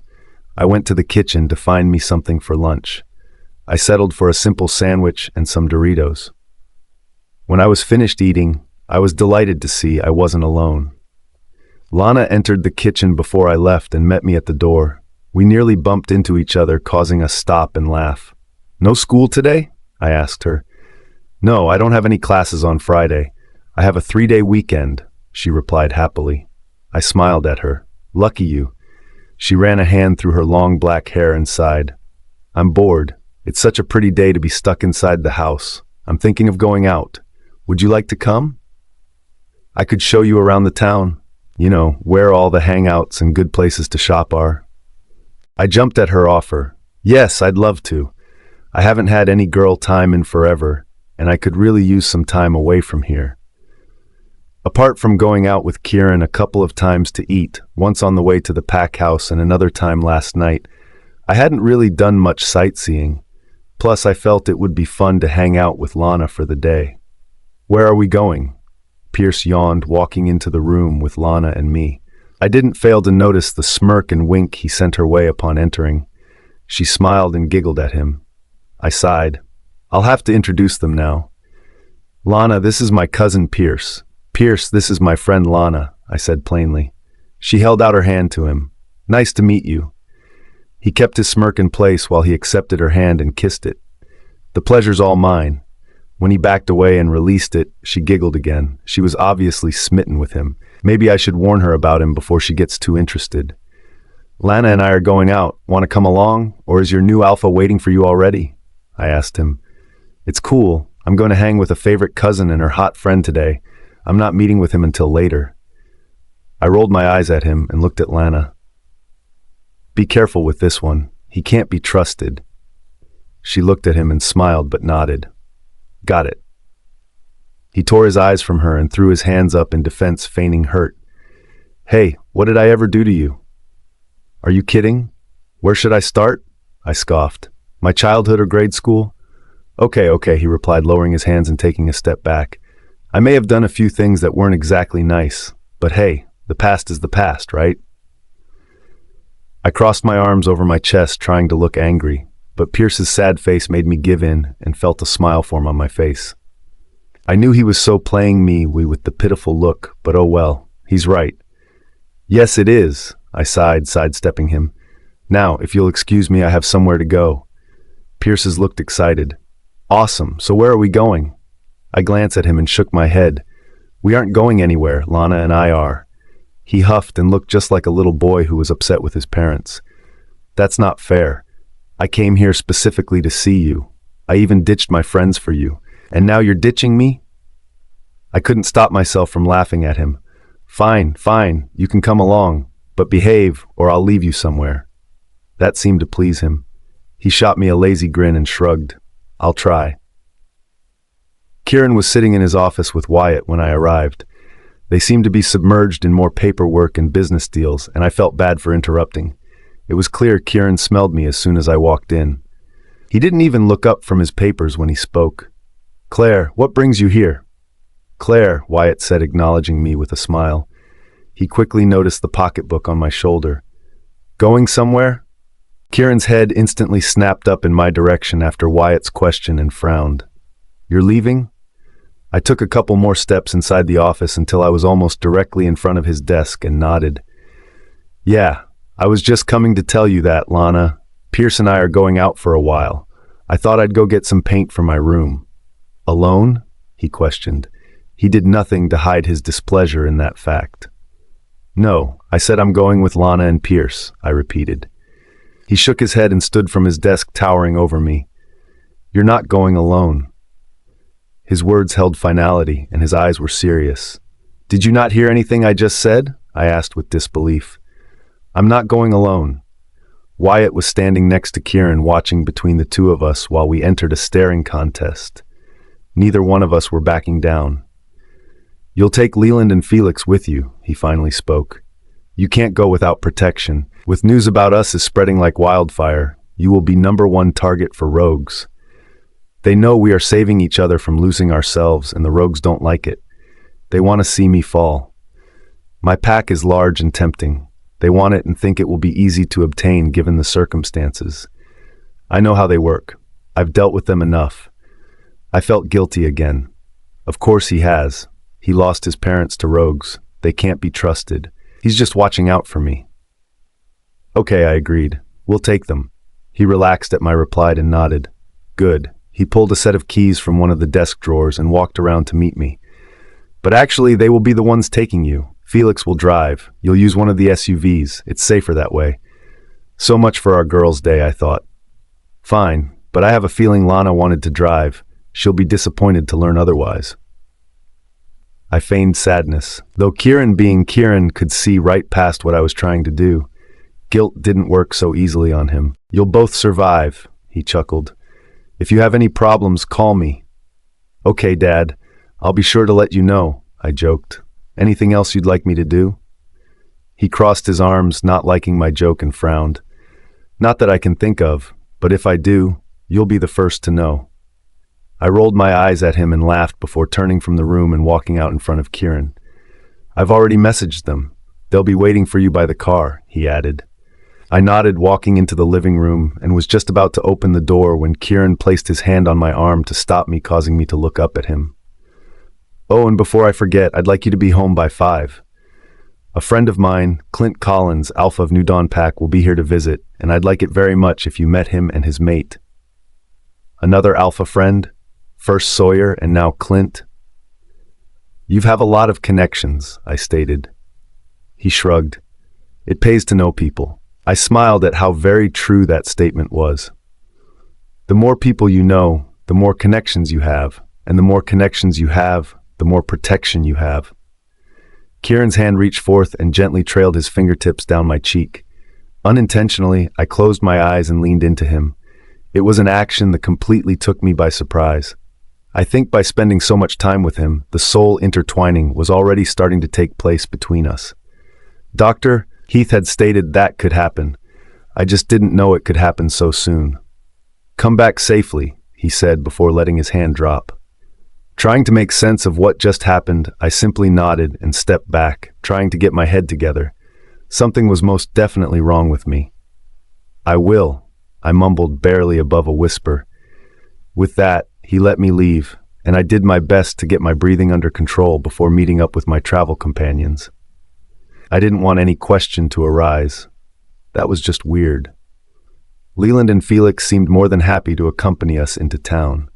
I went to the kitchen to find me something for lunch. I settled for a simple sandwich and some Doritos. When I was finished eating, I was delighted to see I wasn't alone. Lana entered the kitchen before I left and met me at the door. We nearly bumped into each other, causing us stop and laugh. No school today? I asked her. No, I don't have any classes on Friday. I have a 3-day weekend, she replied happily. I smiled at her. Lucky you. She ran a hand through her long black hair and sighed. I'm bored. It's such a pretty day to be stuck inside the house. I'm thinking of going out. Would you like to come? I could show you around the town. You know, where all the hangouts and good places to shop are. I jumped at her offer. Yes, I'd love to. I haven't had any girl time in forever, and I could really use some time away from here. Apart from going out with Kieran a couple of times to eat, once on the way to the pack house and another time last night, I hadn't really done much sightseeing. Plus, I felt it would be fun to hang out with Lana for the day. Where are we going? Pierce yawned, walking into the room with Lana and me. I didn't fail to notice the smirk and wink he sent her way upon entering. She smiled and giggled at him. I sighed. I'll have to introduce them now. Lana, this is my cousin Pierce. Pierce, this is my friend Lana, I said plainly. She held out her hand to him. Nice to meet you. He kept his smirk in place while he accepted her hand and kissed it. The pleasure's all mine. When he backed away and released it, she giggled again. She was obviously smitten with him. Maybe I should warn her about him before she gets too interested. Lana and I are going out. Want to come along? Or is your new alpha waiting for you already? I asked him. It's cool. I'm going to hang with a favorite cousin and her hot friend today. I'm not meeting with him until later. I rolled my eyes at him and looked at Lana. Be careful with this one. He can't be trusted. She looked at him and smiled but nodded. Got it. He tore his eyes from her and threw his hands up in defense, feigning hurt. Hey, what did I ever do to you? Are you kidding? Where should I start? I scoffed. My childhood or grade school? Okay, he replied, lowering his hands and taking a step back. I may have done a few things that weren't exactly nice, but hey, the past is the past, right? I crossed my arms over my chest, trying to look angry, but Pierce's sad face made me give in and felt a smile form on my face. I knew he was so playing me with the pitiful look, but oh well, he's right. Yes, it is, I sighed, sidestepping him. Now, if you'll excuse me, I have somewhere to go. Pierce's looked excited. Awesome, so where are we going? I glanced at him and shook my head. We aren't going anywhere, Lana and I are. He huffed and looked just like a little boy who was upset with his parents. That's not fair. I came here specifically to see you. I even ditched my friends for you. And now you're ditching me? I couldn't stop myself from laughing at him. Fine, you can come along, but behave or I'll leave you somewhere. That seemed to please him. He shot me a lazy grin and shrugged. I'll try. Kieran was sitting in his office with Wyatt when I arrived. They seemed to be submerged in more paperwork and business deals, and I felt bad for interrupting. It was clear Kieran smelled me as soon as I walked in. He didn't even look up from his papers when he spoke. Claire, what brings you here? Claire, Wyatt said, acknowledging me with a smile. He quickly noticed the pocketbook on my shoulder. Going somewhere? Kieran's head instantly snapped up in my direction after Wyatt's question and frowned. You're leaving? I took a couple more steps inside the office until I was almost directly in front of his desk and nodded. Yeah, I was just coming to tell you that, Lana. Pierce and I are going out for a while. I thought I'd go get some paint for my room. Alone? He questioned. He did nothing to hide his displeasure in that fact. No, I said I'm going with Lana and Pierce, I repeated. He shook his head and stood from his desk towering over me. You're not going alone. His words held finality, and his eyes were serious. Did you not hear anything I just said? I asked with disbelief. I'm not going alone. Wyatt was standing next to Kieran, watching between the two of us while we entered a staring contest. Neither one of us were backing down. You'll take Leland and Felix with you, he finally spoke. You can't go without protection. With news about us is spreading like wildfire, you will be #1 target for rogues. They know we are saving each other from losing ourselves, and the rogues don't like it. They want to see me fall. My pack is large and tempting. They want it and think it will be easy to obtain given the circumstances. I know how they work. I've dealt with them enough. I felt guilty again. Of course he has. He lost his parents to rogues. They can't be trusted. He's just watching out for me. Okay, I agreed. We'll take them. He relaxed at my reply and nodded. Good. He pulled a set of keys from one of the desk drawers and walked around to meet me. But actually, they will be the ones taking you. Felix will drive. You'll use one of the SUVs. It's safer that way. So much for our girls' day, I thought. Fine, but I have a feeling Lana wanted to drive. She'll be disappointed to learn otherwise. I feigned sadness, though Kieran, being Kieran, could see right past what I was trying to do. Guilt didn't work so easily on him. You'll both survive, he chuckled. If you have any problems, call me. Okay, Dad. I'll be sure to let you know, I joked. Anything else you'd like me to do? He crossed his arms, not liking my joke, and frowned. Not that I can think of, but if I do, you'll be the first to know. I rolled my eyes at him and laughed before turning from the room and walking out in front of Kieran. I've already messaged them. They'll be waiting for you by the car, he added. I nodded, walking into the living room, and was just about to open the door when Kieran placed his hand on my arm to stop me, causing me to look up at him. Oh, and before I forget, I'd like you to be home by 5. A friend of mine, Clint Collins, Alpha of New Dawn Pack, will be here to visit, and I'd like it very much if you met him and his mate. Another Alpha friend? First Sawyer and now Clint? You have a lot of connections, I stated. He shrugged. It pays to know people. I smiled at how very true that statement was. The more people you know, the more connections you have, and the more connections you have, the more protection you have. Kieran's hand reached forth and gently trailed his fingertips down my cheek. Unintentionally, I closed my eyes and leaned into him. It was an action that completely took me by surprise. I think by spending so much time with him, the soul intertwining was already starting to take place between us. Dr. Heath had stated that could happen. I just didn't know it could happen so soon. Come back safely, he said before letting his hand drop. Trying to make sense of what just happened, I simply nodded and stepped back, trying to get my head together. Something was most definitely wrong with me. I will, I mumbled barely above a whisper. With that, he let me leave, and I did my best to get my breathing under control before meeting up with my travel companions. I didn't want any question to arise. That was just weird. Leland and Felix seemed more than happy to accompany us into town.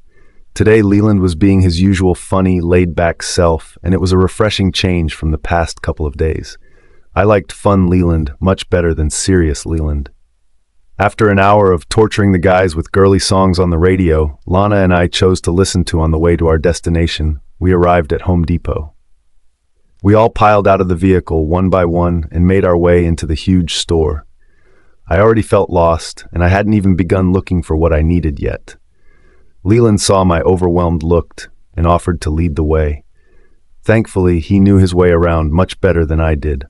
Today, Leland was being his usual funny, laid-back self, and it was a refreshing change from the past couple of days. I liked fun Leland much better than serious Leland. After an hour of torturing the guys with girly songs on the radio, Lana and I chose to listen to on the way to our destination. We arrived at Home Depot. We all piled out of the vehicle one by one and made our way into the huge store. I already felt lost, and I hadn't even begun looking for what I needed yet. Leland saw my overwhelmed look and offered to lead the way. Thankfully, he knew his way around much better than I did.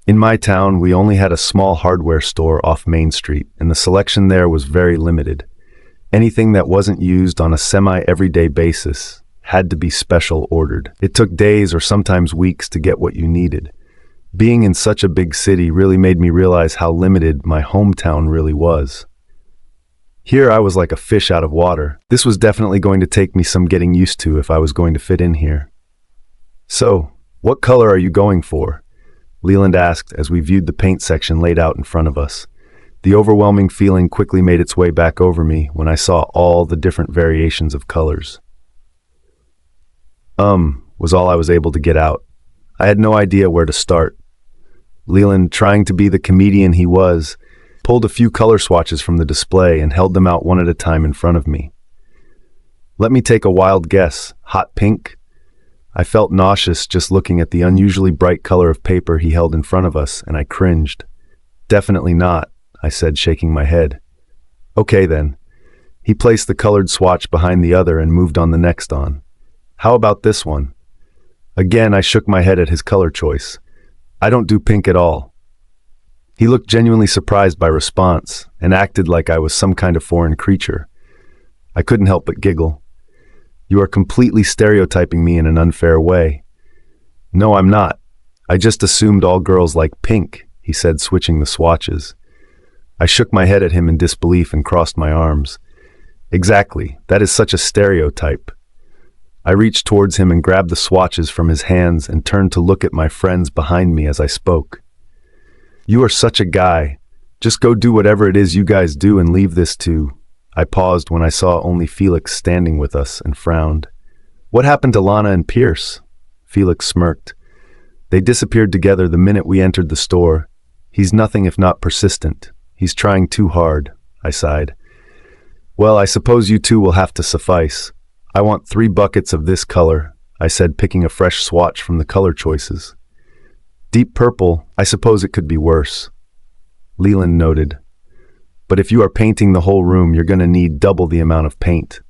In my town, we only had a small hardware store off Main Street, and the selection there was very limited. Anything that wasn't used on a semi-everyday basis had to be special ordered. It took days or sometimes weeks to get what you needed. Being in such a big city really made me realize how limited my hometown really was. Here I was like a fish out of water. This was definitely going to take me some getting used to if I was going to fit in here. "So, what color are you going for?" Leland asked as we viewed the paint section laid out in front of us. The overwhelming feeling quickly made its way back over me when I saw all the different variations of colors. Was all I was able to get out. I had no idea where to start. Leland, trying to be the comedian he was, pulled a few color swatches from the display and held them out one at a time in front of me. "Let me take a wild guess. Hot pink?" I felt nauseous just looking at the unusually bright color of paper he held in front of us, and I cringed. "Definitely not," I said, shaking my head. "Okay then." He placed the colored swatch behind the other and moved on the next on. "How about this one?" Again, I shook my head at his color choice. "I don't do pink at all." He looked genuinely surprised by response and acted like I was some kind of foreign creature. I couldn't help but giggle. "You are completely stereotyping me in an unfair way." "No, I'm not. I just assumed all girls like pink," he said, switching the swatches. I shook my head at him in disbelief and crossed my arms. "Exactly. That is such a stereotype." I reached towards him and grabbed the swatches from his hands and turned to look at my friends behind me as I spoke. "You are such a guy. Just go do whatever it is you guys do and leave this to..." I paused when I saw only Felix standing with us and frowned. "What happened to Lana and Pierce?" Felix smirked. "They disappeared together the minute we entered the store. He's nothing if not persistent. He's trying too hard," I sighed. "Well, I suppose you two will have to suffice. I want 3 buckets of this color," I said, picking a fresh swatch from the color choices. "Deep purple, I suppose it could be worse," Leland noted. "But if you are painting the whole room, you're going to need double the amount of paint.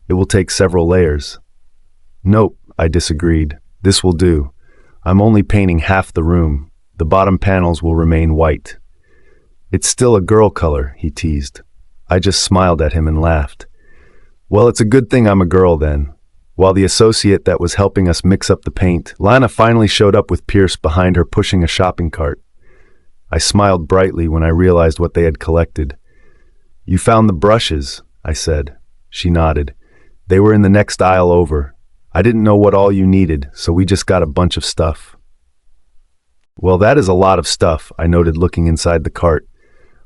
It will take several layers." "Nope," I disagreed. "This will do. I'm only painting half the room. The bottom panels will remain white." "It's still a girl color," he teased. I just smiled at him and laughed. "Well, it's a good thing I'm a girl then." While the associate that was helping us mix up the paint, Lana finally showed up with Pierce behind her pushing a shopping cart. I smiled brightly when I realized what they had collected. "You found the brushes," I said. She nodded. "They were in the next aisle over. I didn't know what all you needed, so we just got a bunch of stuff." "Well, that is a lot of stuff," I noted, looking inside the cart.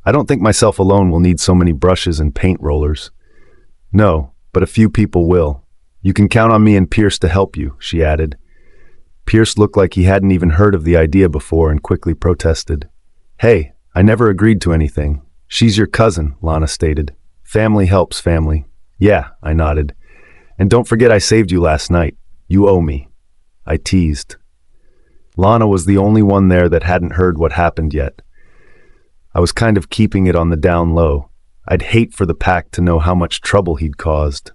"I don't think myself alone will need so many brushes and paint rollers." "No, but a few people will. You can count on me and Pierce to help you," she added. Pierce looked like he hadn't even heard of the idea before and quickly protested. "Hey, I never agreed to anything. She's your cousin," Lana stated. "Family helps family." "Yeah," I nodded. "And don't forget I saved you last night. You owe me," I teased. Lana was the only one there that hadn't heard what happened yet. I was kind of keeping it on the down low. I'd hate for the pack to know how much trouble he'd caused.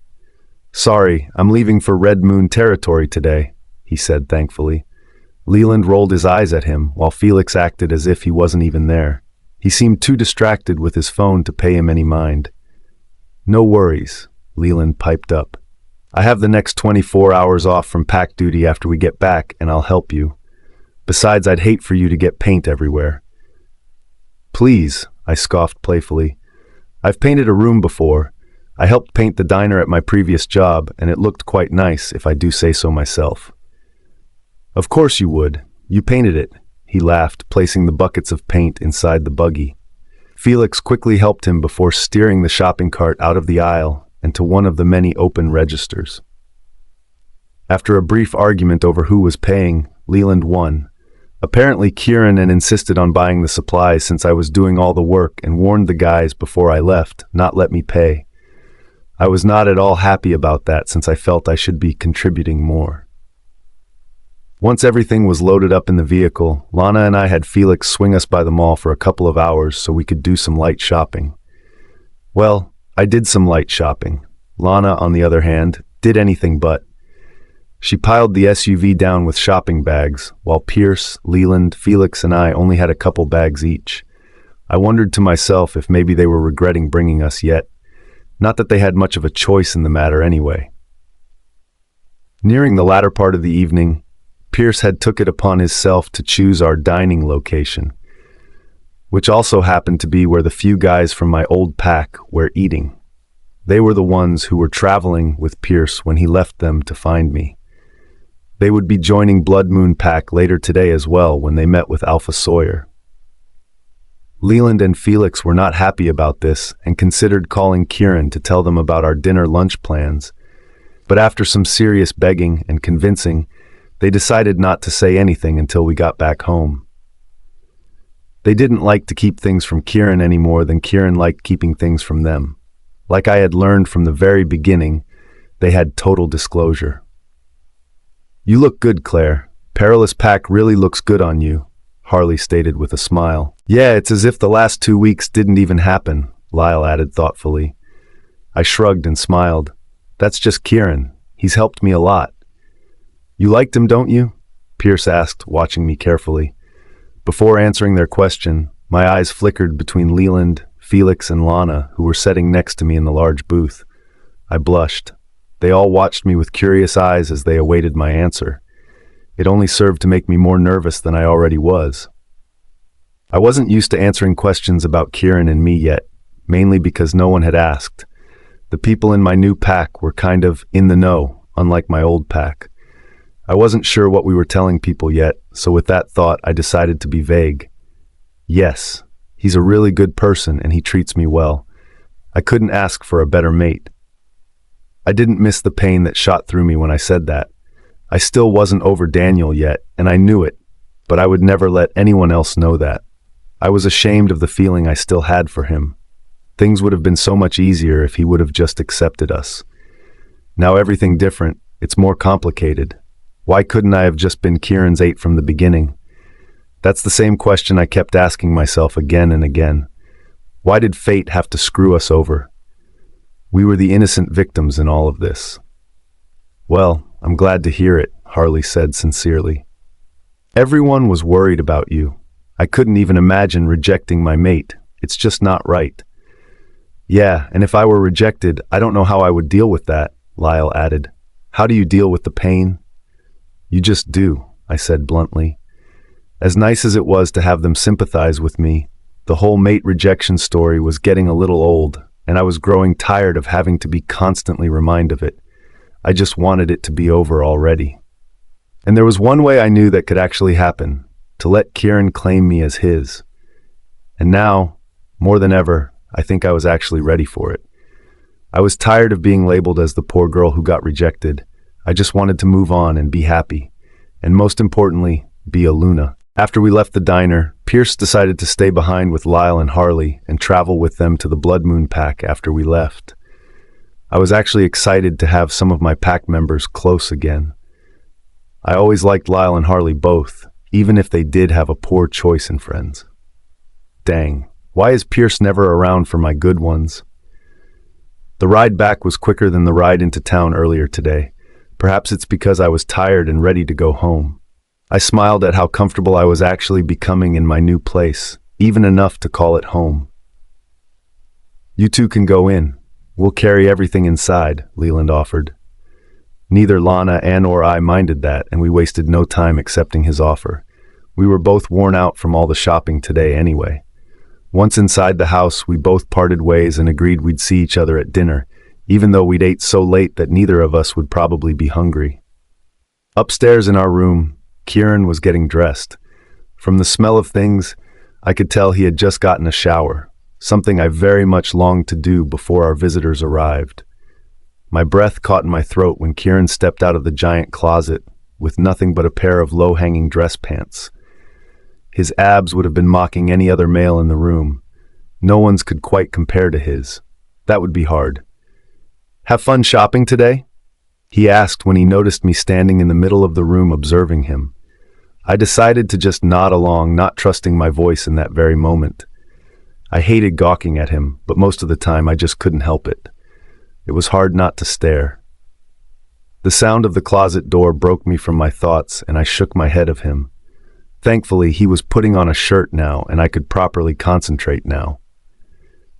"Sorry, I'm leaving for Red Moon territory today," he said thankfully. Leland rolled his eyes at him, while Felix acted as if he wasn't even there. He seemed too distracted with his phone to pay him any mind. "No worries," Leland piped up. "I have the next 24 hours off from pack duty after we get back, and I'll help you. Besides, I'd hate for you to get paint everywhere." "Please," I scoffed playfully. "I've painted a room before. I helped paint the diner at my previous job, and it looked quite nice, if I do say so myself." "Of course you would. You painted it," he laughed, placing the buckets of paint inside the buggy. Felix quickly helped him before steering the shopping cart out of the aisle and to one of the many open registers. After a brief argument over who was paying, Leland won. Apparently Kieran and insisted on buying the supplies since I was doing all the work and warned the guys before I left not let me pay. I was not at all happy about that since I felt I should be contributing more. Once everything was loaded up in the vehicle, Lana and I had Felix swing us by the mall for a couple of hours so we could do some light shopping. Well, I did some light shopping. Lana, on the other hand, did anything but. She piled the SUV down with shopping bags, while Pierce, Leland, Felix, and I only had a couple bags each. I wondered to myself if maybe they were regretting bringing us yet. Not that they had much of a choice in the matter anyway. Nearing the latter part of the evening, Pierce had took it upon himself to choose our dining location, which also happened to be where the few guys from my old pack were eating. They were the ones who were traveling with Pierce when he left them to find me. They would be joining Blood Moon Pack later today as well when they met with Alpha Sawyer. Leland and Felix were not happy about this and considered calling Kieran to tell them about our dinner-lunch plans, but after some serious begging and convincing, they decided not to say anything until we got back home. They didn't like to keep things from Kieran any more than Kieran liked keeping things from them. Like I had learned from the very beginning, they had total disclosure. "You look good, Claire. Perilous Pack really looks good on you," Harley stated with a smile. "Yeah, it's as if the last 2 weeks didn't even happen," Lyle added thoughtfully. I shrugged and smiled. "That's just Kieran. He's helped me a lot." "You liked him, don't you?" Pierce asked, watching me carefully. Before answering their question, my eyes flickered between Leland, Felix, and Lana, who were sitting next to me in the large booth. I blushed. They all watched me with curious eyes as they awaited my answer. It only served to make me more nervous than I already was. I wasn't used to answering questions about Kieran and me yet, mainly because no one had asked. The people in my new pack were kind of in the know, unlike my old pack. I wasn't sure what we were telling people yet, so with that thought, I decided to be vague. Yes, he's a really good person and he treats me well. I couldn't ask for a better mate. I didn't miss the pain that shot through me when I said that. I still wasn't over Daniel yet, and I knew it, but I would never let anyone else know that. I was ashamed of the feeling I still had for him. Things would have been so much easier if he would have just accepted us. Now everything different, it's more complicated. Why couldn't I have just been Kieran's 8 from the beginning? That's the same question I kept asking myself again and again. Why did fate have to screw us over? We were the innocent victims in all of this. "Well, I'm glad to hear it," Harley said sincerely. "Everyone was worried about you. I couldn't even imagine rejecting my mate. It's just not right." "Yeah, and if I were rejected, I don't know how I would deal with that," Lyle added. "How do you deal with the pain?" "You just do," I said bluntly. As nice as it was to have them sympathize with me, the whole mate rejection story was getting a little old, and I was growing tired of having to be constantly reminded of it. I just wanted it to be over already. And there was one way I knew that could actually happen, to let Kieran claim me as his. And now, more than ever, I think I was actually ready for it. I was tired of being labeled as the poor girl who got rejected. I just wanted to move on and be happy. And most importantly, be a Luna. After we left the diner, Pierce decided to stay behind with Lyle and Harley and travel with them to the Blood Moon Pack after we left. I was actually excited to have some of my pack members close again. I always liked Lyle and Harley both, even if they did have a poor choice in friends. Dang, why is Pierce never around for my good ones? The ride back was quicker than the ride into town earlier today. Perhaps it's because I was tired and ready to go home. I smiled at how comfortable I was actually becoming in my new place, even enough to call it home. "You two can go in. We'll carry everything inside," Leland offered. Neither Lana and or I minded that, and we wasted no time accepting his offer. We were both worn out from all the shopping today anyway. Once inside the house, we both parted ways and agreed we'd see each other at dinner, even though we'd ate so late that neither of us would probably be hungry. Upstairs in our room, Kieran was getting dressed. From the smell of things, I could tell he had just gotten a shower, something I very much longed to do before our visitors arrived. My breath caught in my throat when Kieran stepped out of the giant closet with nothing but a pair of low-hanging dress pants. His abs would have been mocking any other male in the room. No one's could quite compare to his. That would be hard. "Have fun shopping today?" he asked when he noticed me standing in the middle of the room observing him. I decided to just nod along, not trusting my voice in that very moment. I hated gawking at him, but most of the time I just couldn't help it. It was hard not to stare. The sound of the closet door broke me from my thoughts, and I shook my head of him. Thankfully, he was putting on a shirt now, and I could properly concentrate now.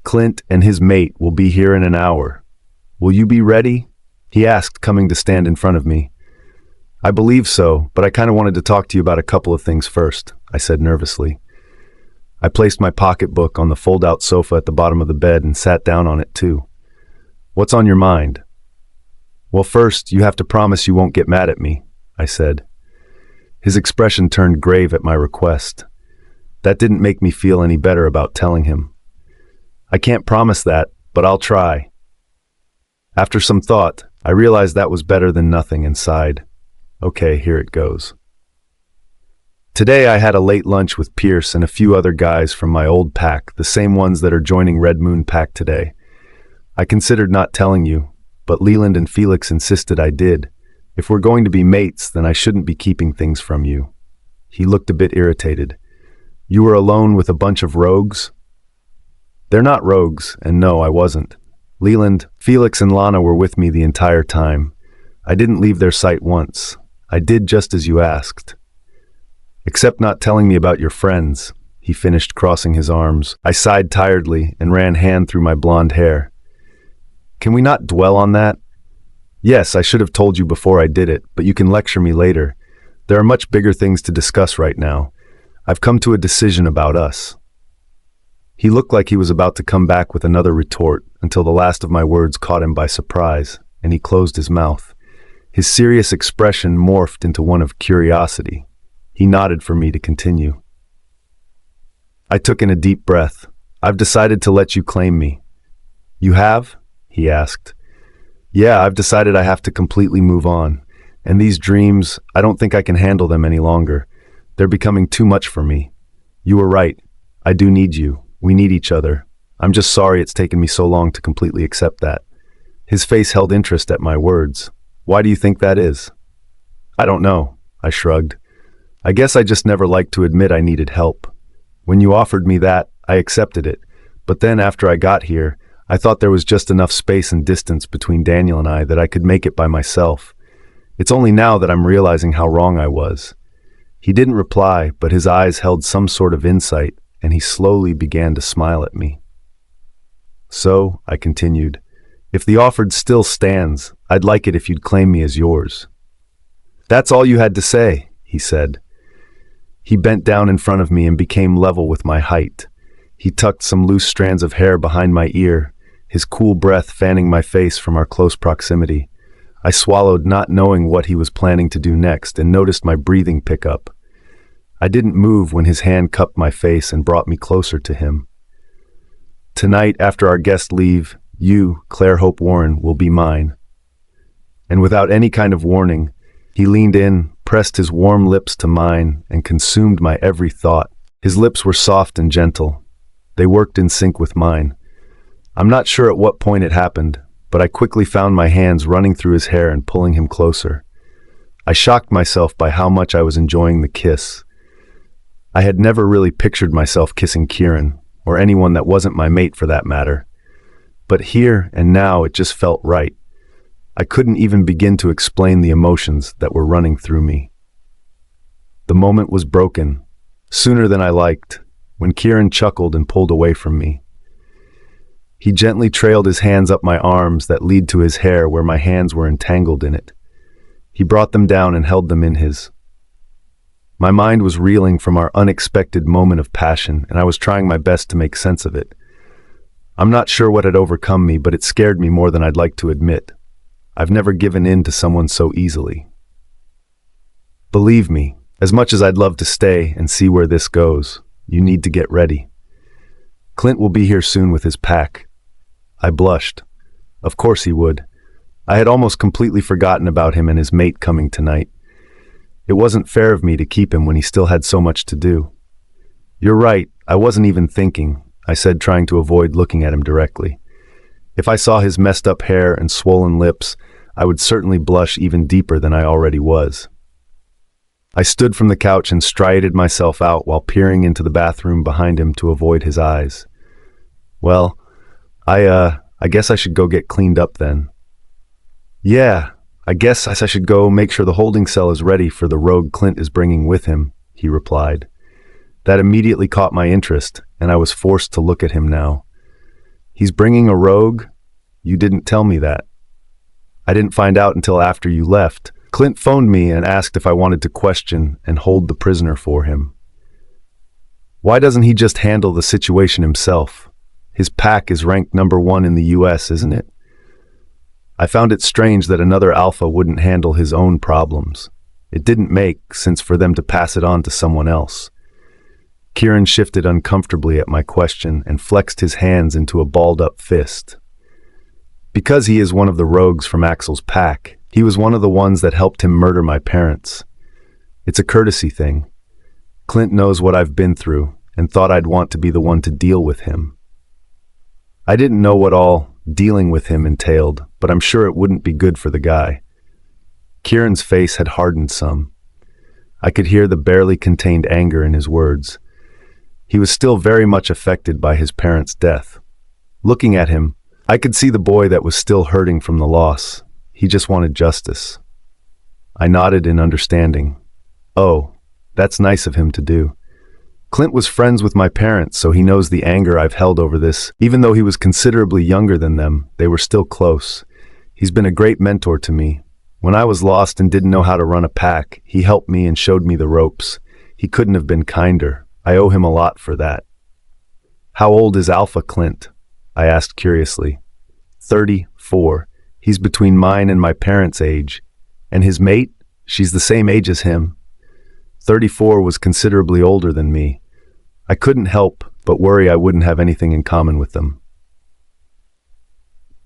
"Clint and his mate will be here in an hour. Will you be ready?" he asked, coming to stand in front of me. I believe so, but I kind of wanted to talk to you about a couple of things first, I said nervously. I placed my pocketbook on the fold-out sofa at the bottom of the bed and sat down on it too. What's on your mind? Well, first, you have to promise you won't get mad at me, I said. His expression turned grave at my request. That didn't make me feel any better about telling him. I can't promise that, but I'll try. After some thought, I realized that was better than nothing and sighed. Okay, here it goes. Today I had a late lunch with Pierce and a few other guys from my old pack, the same ones that are joining Red Moon Pack today. I considered not telling you, but Leland and Felix insisted I did. If we're going to be mates, then I shouldn't be keeping things from you. He looked a bit irritated. You were alone with a bunch of rogues? They're not rogues, and no, I wasn't. Leland, Felix, and Lana were with me the entire time. I didn't leave their sight once. I did just as you asked. Except not telling me about your friends, he finished, crossing his arms. I sighed tiredly and ran hand through my blonde hair. Can we not dwell on that? Yes, I should have told you before I did it, but you can lecture me later. There are much bigger things to discuss right now. I've come to a decision about us. He looked like he was about to come back with another retort until the last of my words caught him by surprise, and he closed his mouth. His serious expression morphed into one of curiosity. He nodded for me to continue. I took in a deep breath. I've decided to let you claim me. You have? He asked. Yeah, I've decided I have to completely move on. And these dreams, I don't think I can handle them any longer. They're becoming too much for me. You were right. I do need you. We need each other. I'm just sorry it's taken me so long to completely accept that. His face held interest at my words. Why do you think that is? I don't know, I shrugged. I guess I just never liked to admit I needed help. When you offered me that, I accepted it. But then after I got here, I thought there was just enough space and distance between Daniel and I that I could make it by myself. It's only now that I'm realizing how wrong I was. He didn't reply, but his eyes held some sort of insight, and he slowly began to smile at me. So, I continued, if the offer still stands, I'd like it if you'd claim me as yours. That's all you had to say, he said. He bent down in front of me and became level with my height. He tucked some loose strands of hair behind my ear, his cool breath fanning my face from our close proximity. I swallowed, not knowing what he was planning to do next, and noticed my breathing pick up. I didn't move when his hand cupped my face and brought me closer to him. Tonight, after our guests leave, you, Claire Hope Warren, will be mine. And without any kind of warning, he leaned in, pressed his warm lips to mine, and consumed my every thought. His lips were soft and gentle. They worked in sync with mine. I'm not sure at what point it happened, but I quickly found my hands running through his hair and pulling him closer. I shocked myself by how much I was enjoying the kiss. I had never really pictured myself kissing Kieran, or anyone that wasn't my mate for that matter. But here and now it just felt right. I couldn't even begin to explain the emotions that were running through me. The moment was broken, sooner than I liked, when Kieran chuckled and pulled away from me. He gently trailed his hands up my arms that lead to his hair where my hands were entangled in it. He brought them down and held them in his. My mind was reeling from our unexpected moment of passion, and I was trying my best to make sense of it. I'm not sure what had overcome me, but it scared me more than I'd like to admit. I've never given in to someone so easily. Believe me, as much as I'd love to stay and see where this goes, you need to get ready. Clint will be here soon with his pack. I blushed. Of course he would. I had almost completely forgotten about him and his mate coming tonight. It wasn't fair of me to keep him when he still had so much to do. You're right, I wasn't even thinking, I said, trying to avoid looking at him directly. If I saw his messed up hair and swollen lips, I would certainly blush even deeper than I already was. I stood from the couch and strided myself out while peering into the bathroom behind him to avoid his eyes. Well, I guess I should go get cleaned up then. Yeah, I guess I should go make sure the holding cell is ready for the rogue Clint is bringing with him, he replied. That immediately caught my interest, and I was forced to look at him now. He's bringing a rogue? You didn't tell me that. I didn't find out until after you left, Clint phoned me and asked if I wanted to question and hold the prisoner for him. Why doesn't he just handle the situation himself? His pack is ranked #1 in the US, isn't it? I found it strange that another alpha wouldn't handle his own problems. It didn't make sense for them to pass it on to someone else. Kieran shifted uncomfortably at my question and flexed his hands into a balled-up fist. Because he is one of the rogues from Axel's pack, he was one of the ones that helped him murder my parents. It's a courtesy thing. Clint knows what I've been through and thought I'd want to be the one to deal with him. I didn't know what all dealing with him entailed, but I'm sure it wouldn't be good for the guy. Kieran's face had hardened some. I could hear the barely contained anger in his words. He was still very much affected by his parents' death. Looking at him, I could see the boy that was still hurting from the loss. He just wanted justice. I nodded in understanding. Oh, that's nice of him to do. Clint was friends with my parents, so he knows the anger I've held over this. Even though he was considerably younger than them, they were still close. He's been a great mentor to me. When I was lost and didn't know how to run a pack, he helped me and showed me the ropes. He couldn't have been kinder. I owe him a lot for that. How old is Alpha Clint? I asked curiously. 34. He's between mine and my parents' age. And his mate? She's the same age as him. 34 was considerably older than me. I couldn't help but worry I wouldn't have anything in common with them.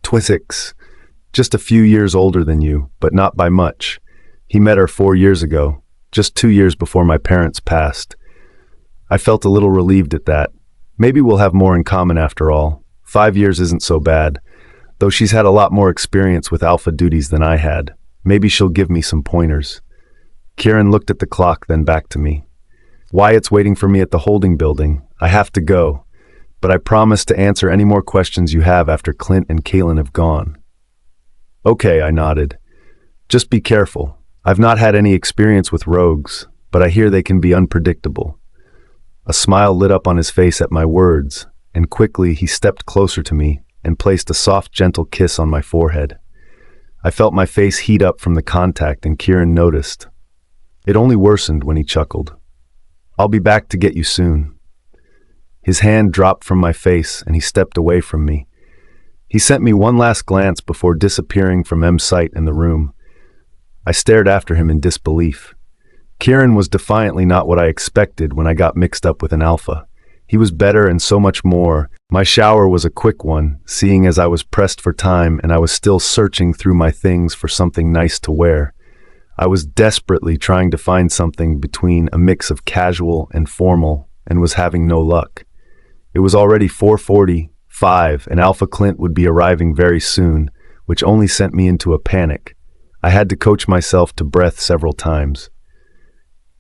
26. Just a few years older than you, but not by much. He met her 4 years ago, just 2 years before my parents passed. I felt a little relieved at that. Maybe we'll have more in common after all. 5 years isn't so bad, though she's had a lot more experience with alpha duties than I had. Maybe she'll give me some pointers. Kieran looked at the clock, then back to me. Wyatt's waiting for me at the holding building. I have to go, but I promise to answer any more questions you have after Clint and Kaylin have gone. Okay, I nodded. Just be careful. I've not had any experience with rogues, but I hear they can be unpredictable. A smile lit up on his face at my words, and quickly he stepped closer to me and placed a soft, gentle kiss on my forehead. I felt my face heat up from the contact, and Kieran noticed. It only worsened when he chuckled. I'll be back to get you soon. His hand dropped from my face and he stepped away from me. He sent me one last glance before disappearing from M's sight in the room. I stared after him in disbelief. Kieran was defiantly not what I expected when I got mixed up with an alpha. He was better and so much more. My shower was a quick one, seeing as I was pressed for time and I was still searching through my things for something nice to wear. I was desperately trying to find something between a mix of casual and formal and was having no luck. It was already 4:45 and Alpha Clint would be arriving very soon, which only sent me into a panic. I had to coach myself to breath several times.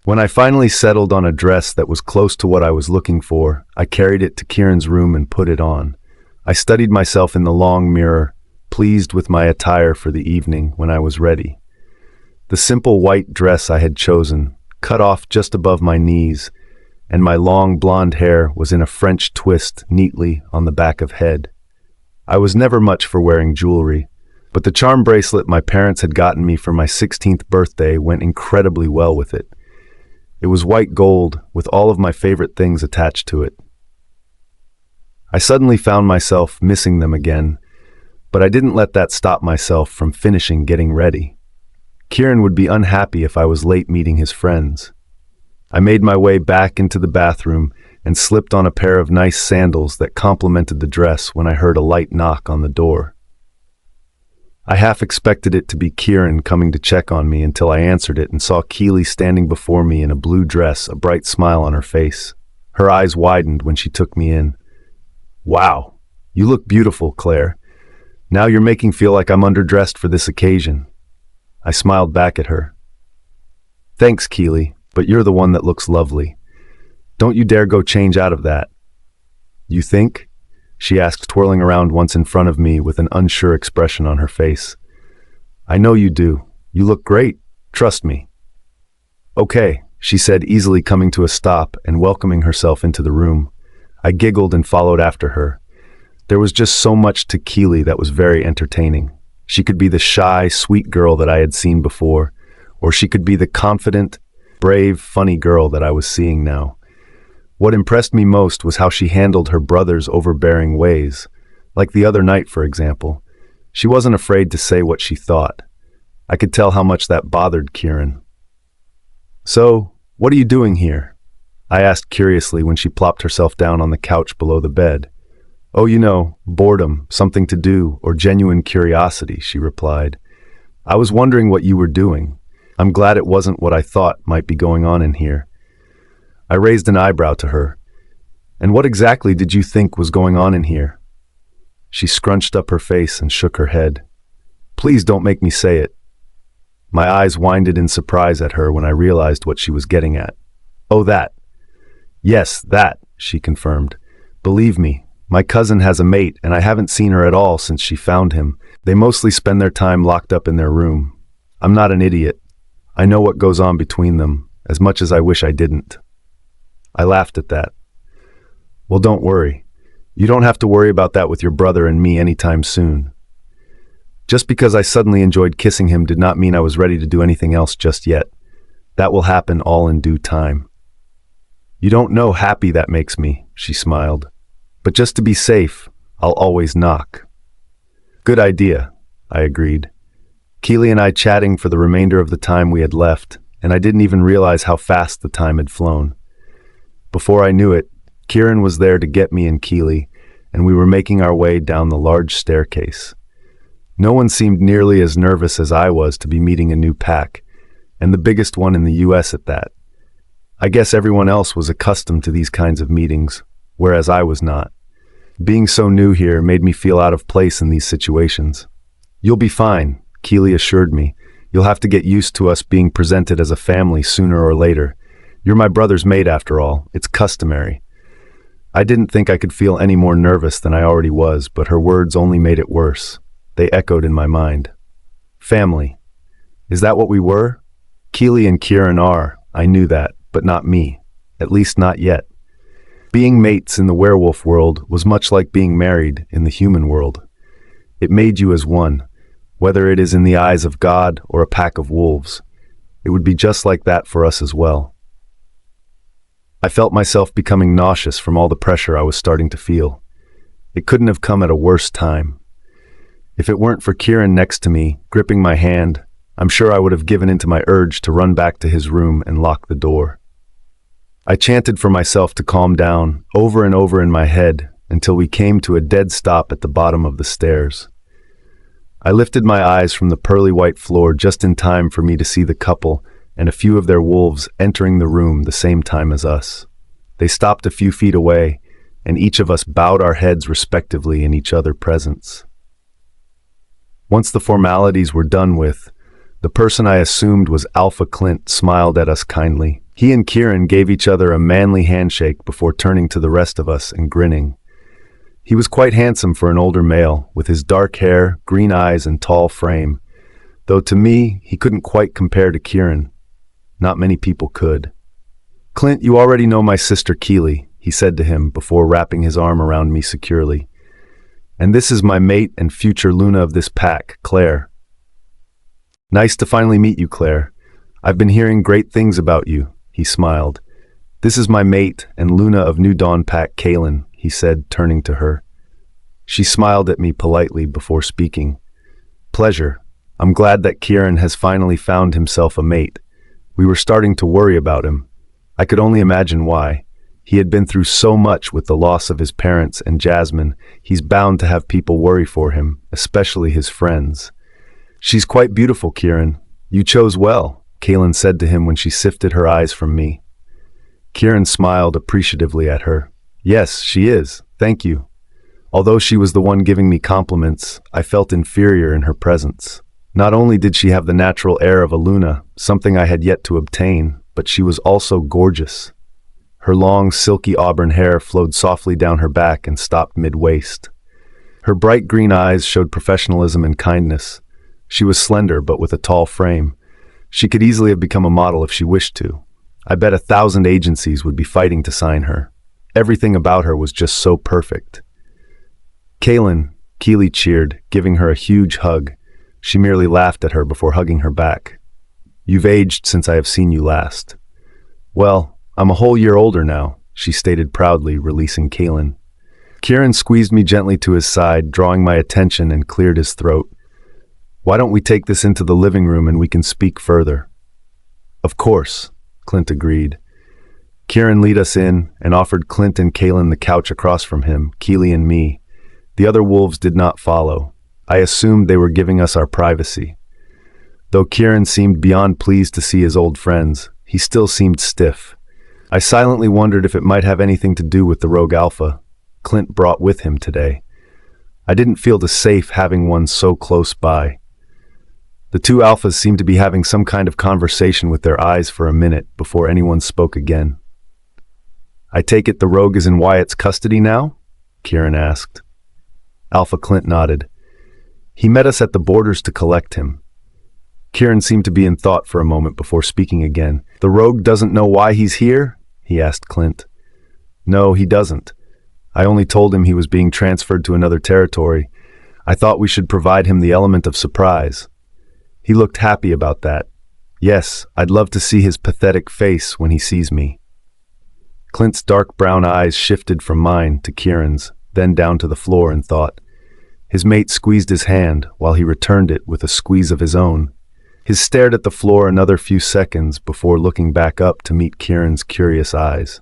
When I finally settled on a dress that was close to what I was looking for, I carried it to Kieran's room and put it on. I studied myself in the long mirror, pleased with my attire for the evening when I was ready. The simple white dress I had chosen, cut off just above my knees, and my long blonde hair was in a French twist neatly on the back of head. I was never much for wearing jewelry, but the charm bracelet my parents had gotten me for my 16th birthday went incredibly well with it. It was white gold with all of my favorite things attached to it. I suddenly found myself missing them again, but I didn't let that stop myself from finishing getting ready. Kieran would be unhappy if I was late meeting his friends. I made my way back into the bathroom and slipped on a pair of nice sandals that complemented the dress when I heard a light knock on the door. I half expected it to be Kieran coming to check on me until I answered it and saw Keely standing before me in a blue dress, a bright smile on her face. Her eyes widened when she took me in. Wow, you look beautiful, Claire. Now you're making feel like I'm underdressed for this occasion. I smiled back at her. Thanks, Keely, but you're the one that looks lovely. Don't you dare go change out of that. You think? She asked, twirling around once in front of me with an unsure expression on her face. I know you do. You look great. Trust me. Okay, she said, easily coming to a stop and welcoming herself into the room. I giggled and followed after her. There was just so much to Keely that was very entertaining. She could be the shy, sweet girl that I had seen before, or she could be the confident, brave, funny girl that I was seeing now. What impressed me most was how she handled her brother's overbearing ways. Like the other night, for example. She wasn't afraid to say what she thought. I could tell how much that bothered Kieran. "So, what are you doing here?" I asked curiously when she plopped herself down on the couch below the bed. "Oh, boredom, something to do, or genuine curiosity," she replied. "I was wondering what you were doing. I'm glad it wasn't what I thought might be going on in here." I raised an eyebrow to her. "And what exactly did you think was going on in here?" She scrunched up her face and shook her head. "Please don't make me say it." My eyes winded in surprise at her when I realized what she was getting at. "Oh, that." "Yes, that," she confirmed. "Believe me, my cousin has a mate and I haven't seen her at all since she found him. They mostly spend their time locked up in their room. I'm not an idiot. I know what goes on between them, as much as I wish I didn't." I laughed at that. "Well, don't worry. You don't have to worry about that with your brother and me anytime soon. Just because I suddenly enjoyed kissing him did not mean I was ready to do anything else just yet. That will happen all in due time." "You don't know happy that makes me," she smiled. "But just to be safe, I'll always knock." "Good idea," I agreed. Keely and I chatting for the remainder of the time we had left, and I didn't even realize how fast the time had flown. Before I knew it, Kieran was there to get me and Keely, and we were making our way down the large staircase. No one seemed nearly as nervous as I was to be meeting a new pack, and the biggest one in the US at that. I guess everyone else was accustomed to these kinds of meetings, whereas I was not. Being so new here made me feel out of place in these situations. "You'll be fine," Keely assured me. "You'll have to get used to us being presented as a family sooner or later. You're my brother's mate after all. It's customary." I didn't think I could feel any more nervous than I already was, but her words only made it worse. They echoed in my mind. Family. Is that what we were? Keely and Kieran are, I knew that, but not me. At least not yet. Being mates in the werewolf world was much like being married in the human world. It made you as one, whether it is in the eyes of God or a pack of wolves. It would be just like that for us as well. I felt myself becoming nauseous from all the pressure I was starting to feel. It couldn't have come at a worse time. If it weren't for Kieran next to me, gripping my hand, I'm sure I would have given in to my urge to run back to his room and lock the door. I chanted for myself to calm down, over and over in my head, until we came to a dead stop at the bottom of the stairs. I lifted my eyes from the pearly white floor just in time for me to see the couple and a few of their wolves entering the room the same time as us. They stopped a few feet away, and each of us bowed our heads respectively in each other's presence. Once the formalities were done with, the person I assumed was Alpha Clint smiled at us kindly. He and Kieran gave each other a manly handshake before turning to the rest of us and grinning. He was quite handsome for an older male, with his dark hair, green eyes, and tall frame, though to me, he couldn't quite compare to Kieran. Not many people could. "Clint, you already know my sister Keely," he said to him before wrapping his arm around me securely. "And this is my mate and future Luna of this pack, Claire." "Nice to finally meet you, Claire. I've been hearing great things about you," he smiled. "This is my mate and Luna of New Dawn pack, Kaylin," he said, turning to her. She smiled at me politely before speaking. "Pleasure. I'm glad that Kieran has finally found himself a mate. We were starting to worry about him. I could only imagine why. He had been through so much with the loss of his parents and Jasmine. He's bound to have people worry for him, especially his friends." "She's quite beautiful, Kieran. You chose well," Kaylin said to him when she sifted her eyes from me. Kieran smiled appreciatively at her. "Yes, she is. Thank you." Although she was the one giving me compliments, I felt inferior in her presence. Not only did she have the natural air of a Luna, something I had yet to obtain, but she was also gorgeous. Her long, silky auburn hair flowed softly down her back and stopped mid-waist. Her bright green eyes showed professionalism and kindness. She was slender, but with a tall frame. She could easily have become a model if she wished to. I bet 1,000 agencies would be fighting to sign her. Everything about her was just so perfect. "Kaylin," Keely cheered, giving her a huge hug. She merely laughed at her before hugging her back. You've aged since I have seen you last. Well, I'm a whole year older now, she stated proudly, releasing Kaelin. Kieran squeezed me gently to his side, drawing my attention, and cleared his throat. Why don't we take this into the living room and we can speak further? Of course, Clint agreed. Kieran led us in and offered Clint and Kaelin the couch across from him, Keely and me. The other wolves did not follow. I assumed they were giving us our privacy. Though Kieran seemed beyond pleased to see his old friends, he still seemed stiff. I silently wondered if it might have anything to do with the rogue alpha Clint brought with him today. I didn't feel safe having one so close by. The two alphas seemed to be having some kind of conversation with their eyes for a minute before anyone spoke again. I take it the rogue is in Wyatt's custody now? Kieran asked. Alpha Clint nodded. He met us at the borders to collect him. Kieran seemed to be in thought for a moment before speaking again. The rogue doesn't know why he's here? He asked Clint. No, he doesn't. I only told him he was being transferred to another territory. I thought we should provide him the element of surprise. He looked happy about that. Yes, I'd love to see his pathetic face when he sees me. Clint's dark brown eyes shifted from mine to Kieran's, then down to the floor in thought. His mate squeezed his hand while he returned it with a squeeze of his own. He stared at the floor another few seconds before looking back up to meet Kieran's curious eyes.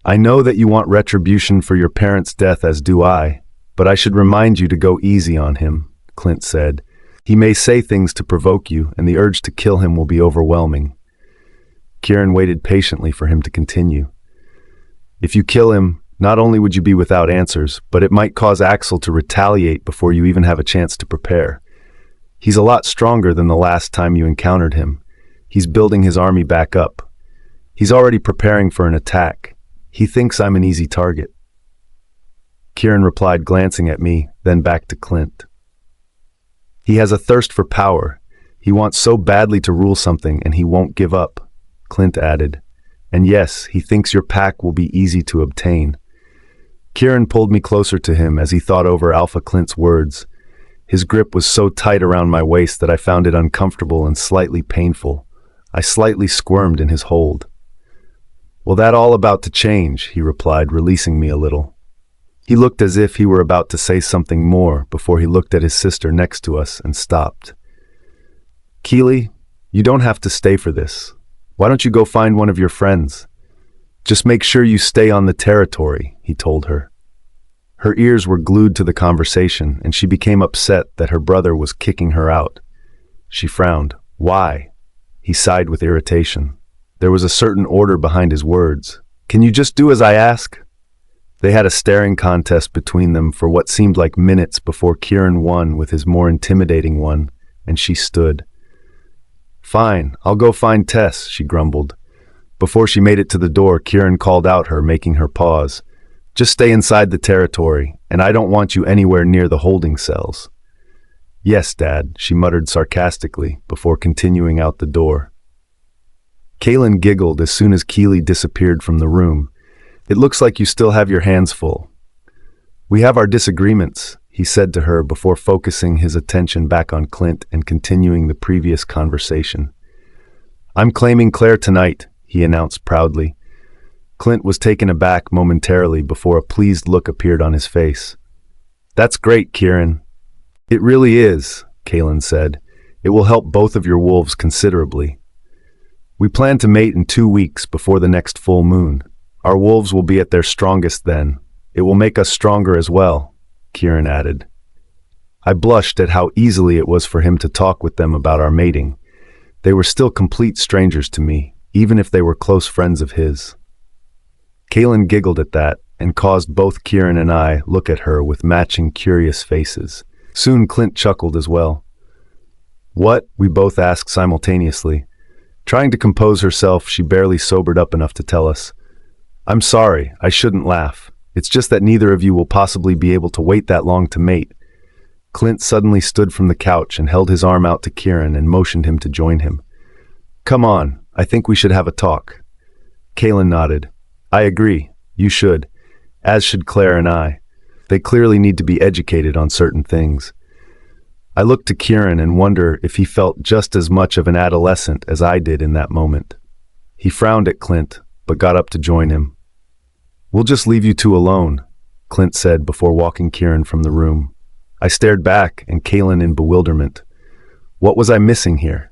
I know that you want retribution for your parents' death, as do I, but I should remind you to go easy on him, Clint said. He may say things to provoke you, and the urge to kill him will be overwhelming. Kieran waited patiently for him to continue. If you kill him, not only would you be without answers, but it might cause Axel to retaliate before you even have a chance to prepare. He's a lot stronger than the last time you encountered him. He's building his army back up. He's already preparing for an attack. He thinks I'm an easy target. Kieran replied, glancing at me, then back to Clint. He has a thirst for power. He wants so badly to rule something, and he won't give up, Clint added. And yes, he thinks your pack will be easy to obtain. Kieran pulled me closer to him as he thought over Alpha Clint's words. His grip was so tight around my waist that I found it uncomfortable and slightly painful. I slightly squirmed in his hold. Well, that all about to change, he replied, releasing me a little. He looked as if he were about to say something more before he looked at his sister next to us and stopped. Keely, you don't have to stay for this. Why don't you go find one of your friends? Just make sure you stay on the territory, he told her. Her ears were glued to the conversation, and she became upset that her brother was kicking her out. She frowned. Why? He sighed with irritation. There was a certain order behind his words. Can you just do as I ask? They had a staring contest between them for what seemed like minutes before Kieran won with his more intimidating one, and she stood. Fine, I'll go find Tess, she grumbled. Before she made it to the door, Kieran called out her, making her pause. Just stay inside the territory, and I don't want you anywhere near the holding cells. Yes, Dad, she muttered sarcastically before continuing out the door. Kaelin giggled as soon as Keely disappeared from the room. It looks like you still have your hands full. We have our disagreements, he said to her before focusing his attention back on Clint and continuing the previous conversation. I'm claiming Claire tonight, he announced proudly. Clint was taken aback momentarily before a pleased look appeared on his face. That's great, Kieran. It really is, Kaelin said. It will help both of your wolves considerably. We plan to mate in 2 weeks before the next full moon. Our wolves will be at their strongest then. It will make us stronger as well, Kieran added. I blushed at how easily it was for him to talk with them about our mating. They were still complete strangers to me, even if they were close friends of his. Kaelin giggled at that and caused both Kieran and I look at her with matching curious faces. Soon Clint chuckled as well. What? We both asked simultaneously. Trying to compose herself, she barely sobered up enough to tell us, I'm sorry, I shouldn't laugh. It's just that neither of you will possibly be able to wait that long to mate. Clint suddenly stood from the couch and held his arm out to Kieran and motioned him to join him. Come on, I think we should have a talk. Kaelin nodded. I agree, you should, as should Claire and I. They clearly need to be educated on certain things. I looked to Kieran and wonder if he felt just as much of an adolescent as I did in that moment. He frowned at Clint, but got up to join him. "We'll just leave you two alone," Clint said before walking Kieran from the room. I stared back, and Kaylin in bewilderment. What was I missing here?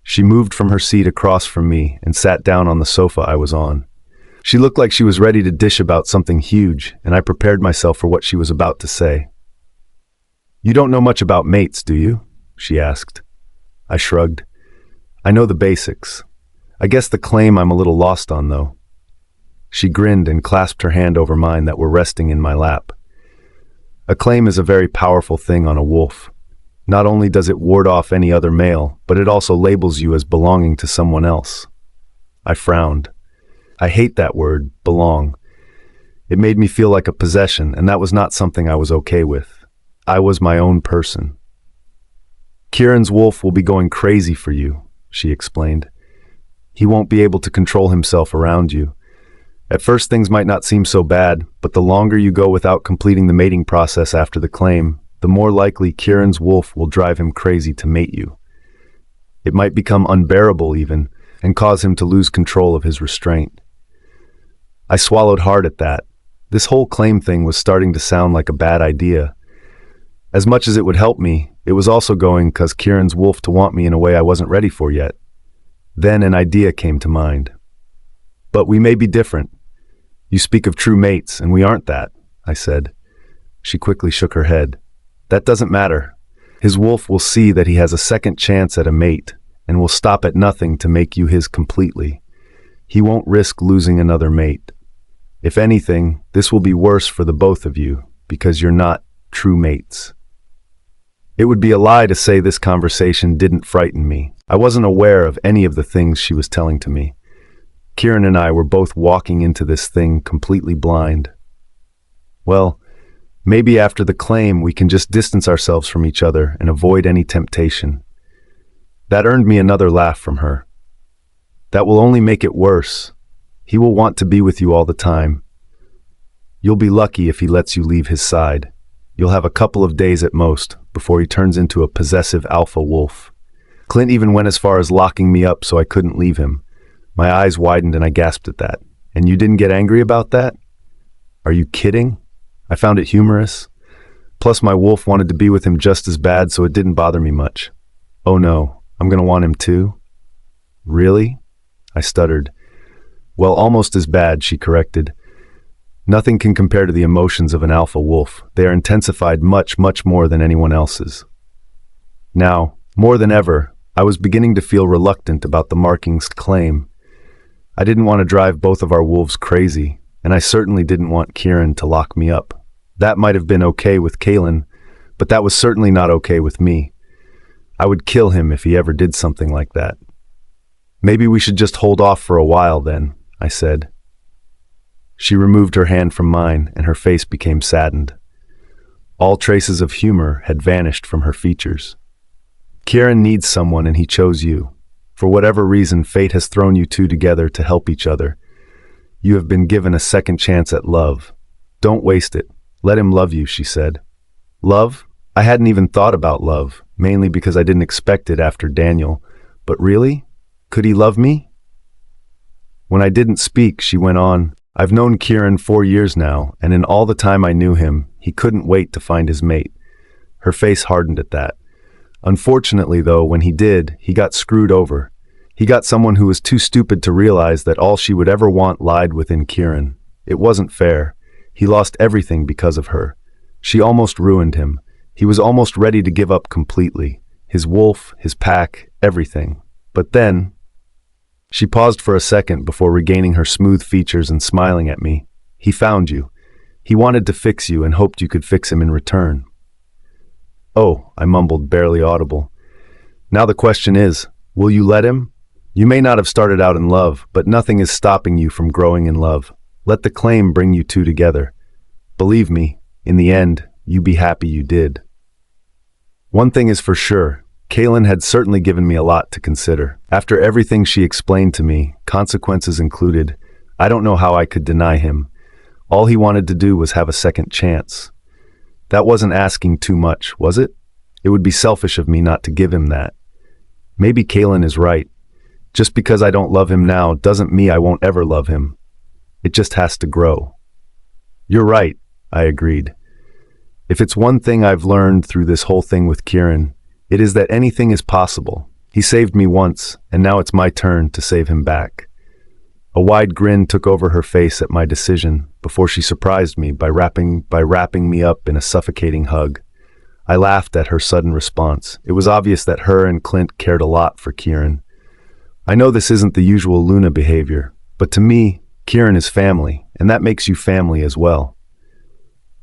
She moved from her seat across from me and sat down on the sofa I was on. She looked like she was ready to dish about something huge, and I prepared myself for what she was about to say. "You don't know much about mates, do you?" she asked. I shrugged. "I know the basics. I guess the claim I'm a little lost on, though." She grinned and clasped her hand over mine that were resting in my lap. A claim is a very powerful thing on a wolf. Not only does it ward off any other male, but it also labels you as belonging to someone else. I frowned. I hate that word, belong. It made me feel like a possession, and that was not something I was okay with. I was my own person. "Kieran's wolf will be going crazy for you," she explained. "He won't be able to control himself around you. At first things might not seem so bad, but the longer you go without completing the mating process after the claim, the more likely Kieran's wolf will drive him crazy to mate you. It might become unbearable even, and cause him to lose control of his restraint." I swallowed hard at that. This whole claim thing was starting to sound like a bad idea. As much as it would help me, it was also going cause Kieran's wolf to want me in a way I wasn't ready for yet. Then an idea came to mind. "But we may be different. You speak of true mates, and we aren't that," I said. She quickly shook her head. "That doesn't matter. His wolf will see that he has a second chance at a mate, and will stop at nothing to make you his completely. He won't risk losing another mate. If anything, this will be worse for the both of you, because you're not true mates." It would be a lie to say this conversation didn't frighten me. I wasn't aware of any of the things she was telling to me. Kieran and I were both walking into this thing completely blind. Well, maybe after the claim we can just distance ourselves from each other and avoid any temptation. That earned me another laugh from her. "That will only make it worse. He will want to be with you all the time. You'll be lucky if he lets you leave his side. You'll have a couple of days at most before he turns into a possessive alpha wolf." Clint even went as far as locking me up so I couldn't leave him. My eyes widened and I gasped at that. "And you didn't get angry about that?" "Are you kidding?" I found it humorous. Plus my wolf wanted to be with him just as bad, so it didn't bother me much. "Oh no, I'm gonna want him too?" "Really?" I stuttered. "Well, almost as bad," she corrected. "Nothing can compare to the emotions of an alpha wolf. They are intensified much, much more than anyone else's." Now, more than ever, I was beginning to feel reluctant about the markings claim. I didn't want to drive both of our wolves crazy, and I certainly didn't want Kieran to lock me up. That might have been okay with Kaylin, but that was certainly not okay with me. I would kill him if he ever did something like that. "Maybe we should just hold off for a while then," I said. She removed her hand from mine, and her face became saddened. All traces of humor had vanished from her features. "Kieran needs someone, and he chose you. For whatever reason, fate has thrown you two together to help each other. You have been given a second chance at love. Don't waste it. Let him love you," she said. Love? I hadn't even thought about love, mainly because I didn't expect it after Daniel. But really? Could he love me? When I didn't speak, she went on, "I've known Kieran 4 years now, and in all the time I knew him, he couldn't wait to find his mate." Her face hardened at that. "Unfortunately, though, when he did, he got screwed over. He got someone who was too stupid to realize that all she would ever want lied within Kieran. It wasn't fair. He lost everything because of her. She almost ruined him. He was almost ready to give up completely. His wolf, his pack, everything. But then..." She paused for a second before regaining her smooth features and smiling at me. "He found you. He wanted to fix you and hoped you could fix him in return." "Oh," I mumbled, barely audible. "Now the question is, will you let him? You may not have started out in love, but nothing is stopping you from growing in love. Let the claim bring you two together. Believe me, in the end, you be happy you did." One thing is for sure, Kaylin had certainly given me a lot to consider. After everything she explained to me, consequences included, I don't know how I could deny him. All he wanted to do was have a second chance. That wasn't asking too much, was it? It would be selfish of me not to give him that. Maybe Kaylin is right. Just because I don't love him now doesn't mean I won't ever love him. It just has to grow. You're right, I agreed. If it's one thing I've learned through this whole thing with Kieran, it is that anything is possible. He saved me once, and now it's my turn to save him back. A wide grin took over her face at my decision before she surprised me by wrapping me up in a suffocating hug. I laughed at her sudden response. It was obvious that her and Clint cared a lot for Kieran. I know this isn't the usual Luna behavior, but to me, Kieran is family, and that makes you family as well.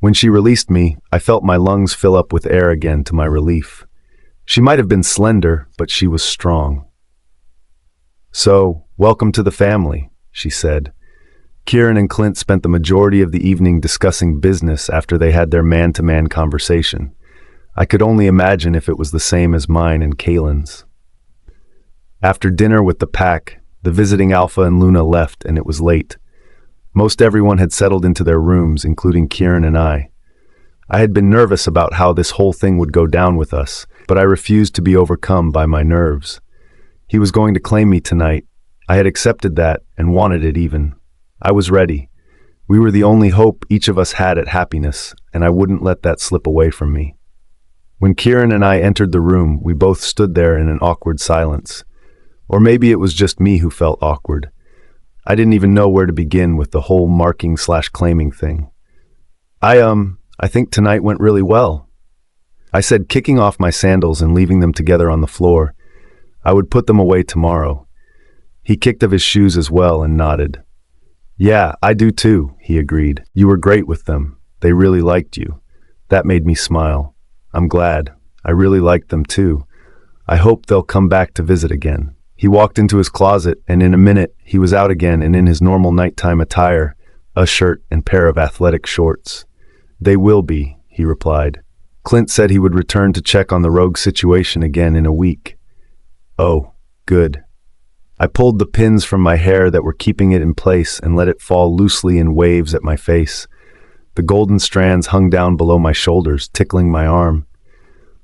When she released me, I felt my lungs fill up with air again to my relief. She might have been slender, but she was strong. "So, welcome to the family," she said. Kieran and Clint spent the majority of the evening discussing business after they had their man-to-man conversation. I could only imagine if it was the same as mine and Kaylin's. After dinner with the pack, the visiting Alpha and Luna left, and it was late. Most everyone had settled into their rooms, including Kieran and I. I had been nervous about how this whole thing would go down with us, but I refused to be overcome by my nerves. He was going to claim me tonight. I had accepted that and wanted it even. I was ready. We were the only hope each of us had at happiness, and I wouldn't let that slip away from me. When Kieran and I entered the room, we both stood there in an awkward silence. Or maybe it was just me who felt awkward. I didn't even know where to begin with the whole marking/claiming thing. I think tonight went really well," I said, kicking off my sandals and leaving them together on the floor. I would put them away tomorrow. He kicked of his shoes as well and nodded. "Yeah, I do too," he agreed. "You were great with them. They really liked you." That made me smile. "I'm glad. I really liked them too. I hope they'll come back to visit again." He walked into his closet, and in a minute, he was out again and in his normal nighttime attire, a shirt and pair of athletic shorts. "They will be," he replied. Clint said he would return to check on the rogue situation again in a week. Oh, good. I pulled the pins from my hair that were keeping it in place and let it fall loosely in waves at my face. The golden strands hung down below my shoulders, tickling my arm.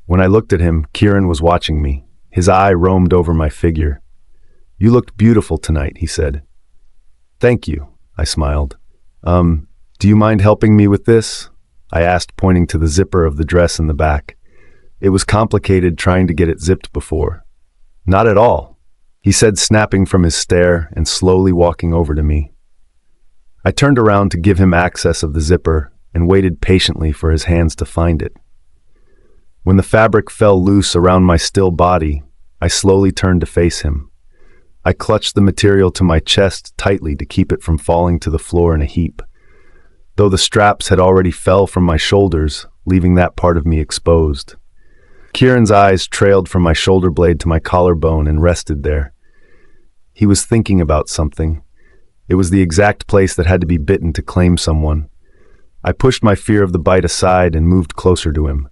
When I looked at him, Kieran was watching me. His eye roamed over my figure. "You looked beautiful tonight," he said. "Thank you," I smiled. Do you mind helping me with this?" I asked, pointing to the zipper of the dress in the back. It was complicated trying to get it zipped before. "Not at all," he said, snapping from his stare and slowly walking over to me. I turned around to give him access of the zipper and waited patiently for his hands to find it. When the fabric fell loose around my still body, I slowly turned to face him. I clutched the material to my chest tightly to keep it from falling to the floor in a heap. Though the straps had already fell from my shoulders, leaving that part of me exposed. Kieran's eyes trailed from my shoulder blade to my collarbone and rested there. He was thinking about something. It was the exact place that had to be bitten to claim someone. I pushed my fear of the bite aside and moved closer to him.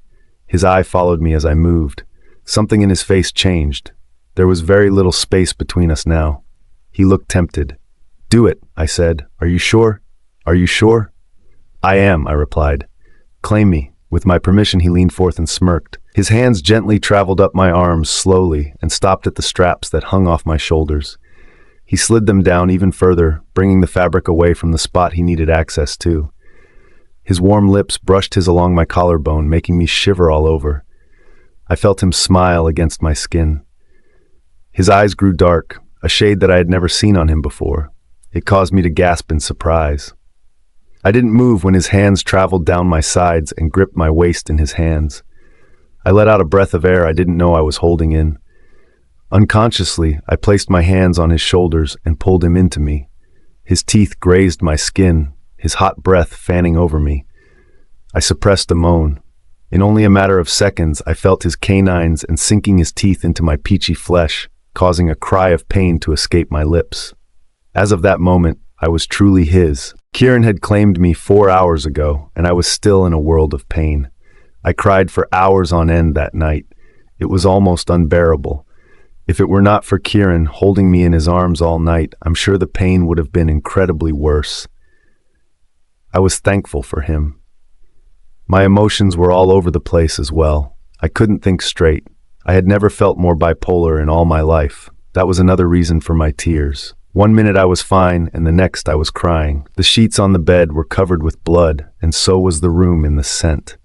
His eye followed me as I moved. Something in his face changed. There was very little space between us now. He looked tempted. "Do it," I said. "Are you sure? Are you sure?" "I am," I replied. "Claim me." With my permission, he leaned forth and smirked. His hands gently traveled up my arms slowly and stopped at the straps that hung off my shoulders. He slid them down even further, bringing the fabric away from the spot he needed access to. His warm lips brushed his along my collarbone, making me shiver all over. I felt him smile against my skin. His eyes grew dark, a shade that I had never seen on him before. It caused me to gasp in surprise. I didn't move when his hands traveled down my sides and gripped my waist in his hands. I let out a breath of air I didn't know I was holding in. Unconsciously, I placed my hands on his shoulders and pulled him into me. His teeth grazed my skin, his hot breath fanning over me. I suppressed a moan. In only a matter of seconds, I felt his canines and sinking his teeth into my peachy flesh, causing a cry of pain to escape my lips. As of that moment, I was truly his. Kieran had claimed me 4 hours ago, and I was still in a world of pain. I cried for hours on end that night. It was almost unbearable. If it were not for Kieran holding me in his arms all night, I'm sure the pain would have been incredibly worse. I was thankful for him. My emotions were all over the place as well. I couldn't think straight. I had never felt more bipolar in all my life. That was another reason for my tears. One minute I was fine, and the next I was crying. The sheets on the bed were covered with blood, and so was the room in the scent.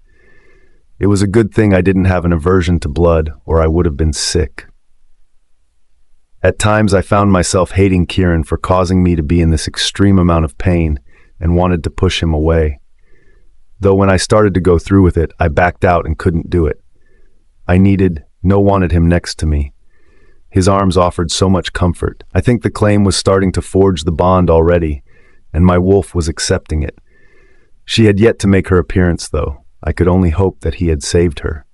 It was a good thing I didn't have an aversion to blood, or I would have been sick. At times I found myself hating Kieran for causing me to be in this extreme amount of pain, and wanted to push him away. Though when I started to go through with it, I backed out and couldn't do it. Wanted him next to me. His arms offered so much comfort. I think the claim was starting to forge the bond already, and my wolf was accepting it. She had yet to make her appearance, though. I could only hope that he had saved her.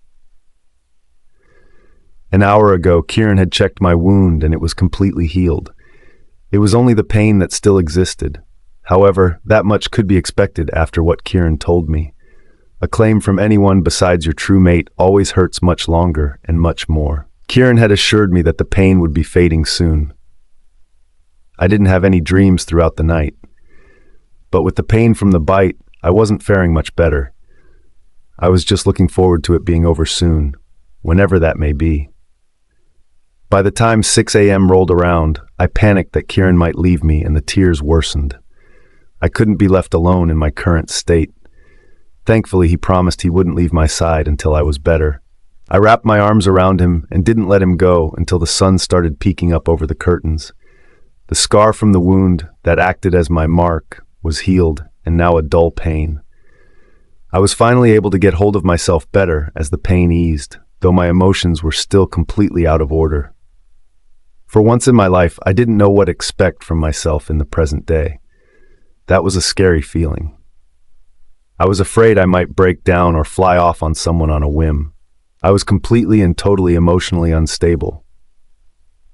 An hour ago, Kieran had checked my wound, and it was completely healed. It was only the pain that still existed. However, that much could be expected after what Kieran told me. A claim from anyone besides your true mate always hurts much longer and much more. Kieran had assured me that the pain would be fading soon. I didn't have any dreams throughout the night. But with the pain from the bite, I wasn't faring much better. I was just looking forward to it being over soon, whenever that may be. By the time 6 a.m. rolled around, I panicked that Kieran might leave me, and the tears worsened. I couldn't be left alone in my current state. Thankfully, he promised he wouldn't leave my side until I was better. I wrapped my arms around him and didn't let him go until the sun started peeking up over the curtains. The scar from the wound that acted as my mark was healed, and now a dull pain. I was finally able to get hold of myself better as the pain eased, though my emotions were still completely out of order. For once in my life, I didn't know what to expect from myself in the present day. That was a scary feeling. I was afraid I might break down or fly off on someone on a whim. I was completely and totally emotionally unstable.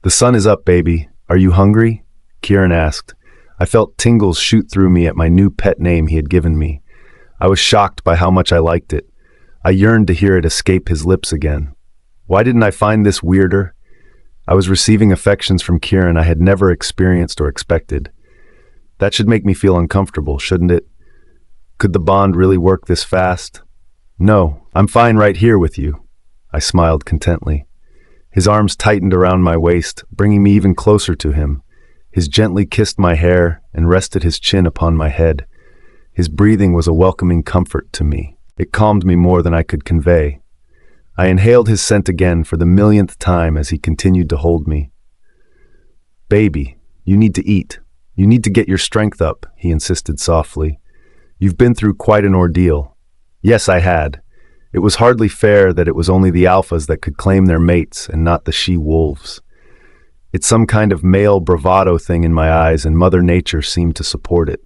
"The sun is up, baby. Are you hungry?" Kieran asked. I felt tingles shoot through me at my new pet name he had given me. I was shocked by how much I liked it. I yearned to hear it escape his lips again. Why didn't I find this weirder? I was receiving affections from Kieran I had never experienced or expected. That should make me feel uncomfortable, shouldn't it? Could the bond really work this fast? "No, I'm fine right here with you." I smiled contently. His arms tightened around my waist, bringing me even closer to him. He gently kissed my hair and rested his chin upon my head. His breathing was a welcoming comfort to me. It calmed me more than I could convey. I inhaled his scent again for the millionth time as he continued to hold me. "Baby, you need to eat. You need to get your strength up," he insisted softly. "You've been through quite an ordeal." Yes, I had. It was hardly fair that it was only the alphas that could claim their mates and not the she-wolves. It's some kind of male bravado thing in my eyes, and Mother Nature seemed to support it.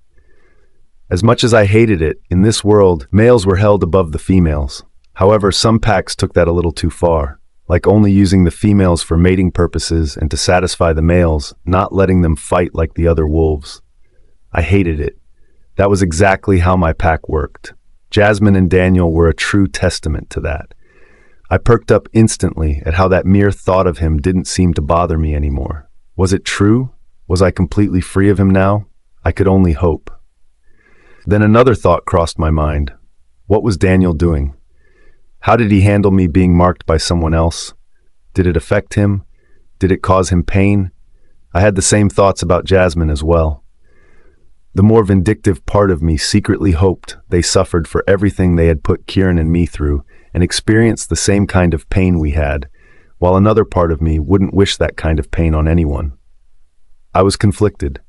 As much as I hated it, in this world, males were held above the females. However, some packs took that a little too far, like only using the females for mating purposes and to satisfy the males, not letting them fight like the other wolves. I hated it. That was exactly how my pack worked. Jasmine and Daniel were a true testament to that. I perked up instantly at how that mere thought of him didn't seem to bother me anymore. Was it true? Was I completely free of him now? I could only hope. Then another thought crossed my mind. What was Daniel doing? How did he handle me being marked by someone else? Did it affect him? Did it cause him pain? I had the same thoughts about Jasmine as well. The more vindictive part of me secretly hoped they suffered for everything they had put Kieran and me through and experienced the same kind of pain we had, while another part of me wouldn't wish that kind of pain on anyone. I was conflicted.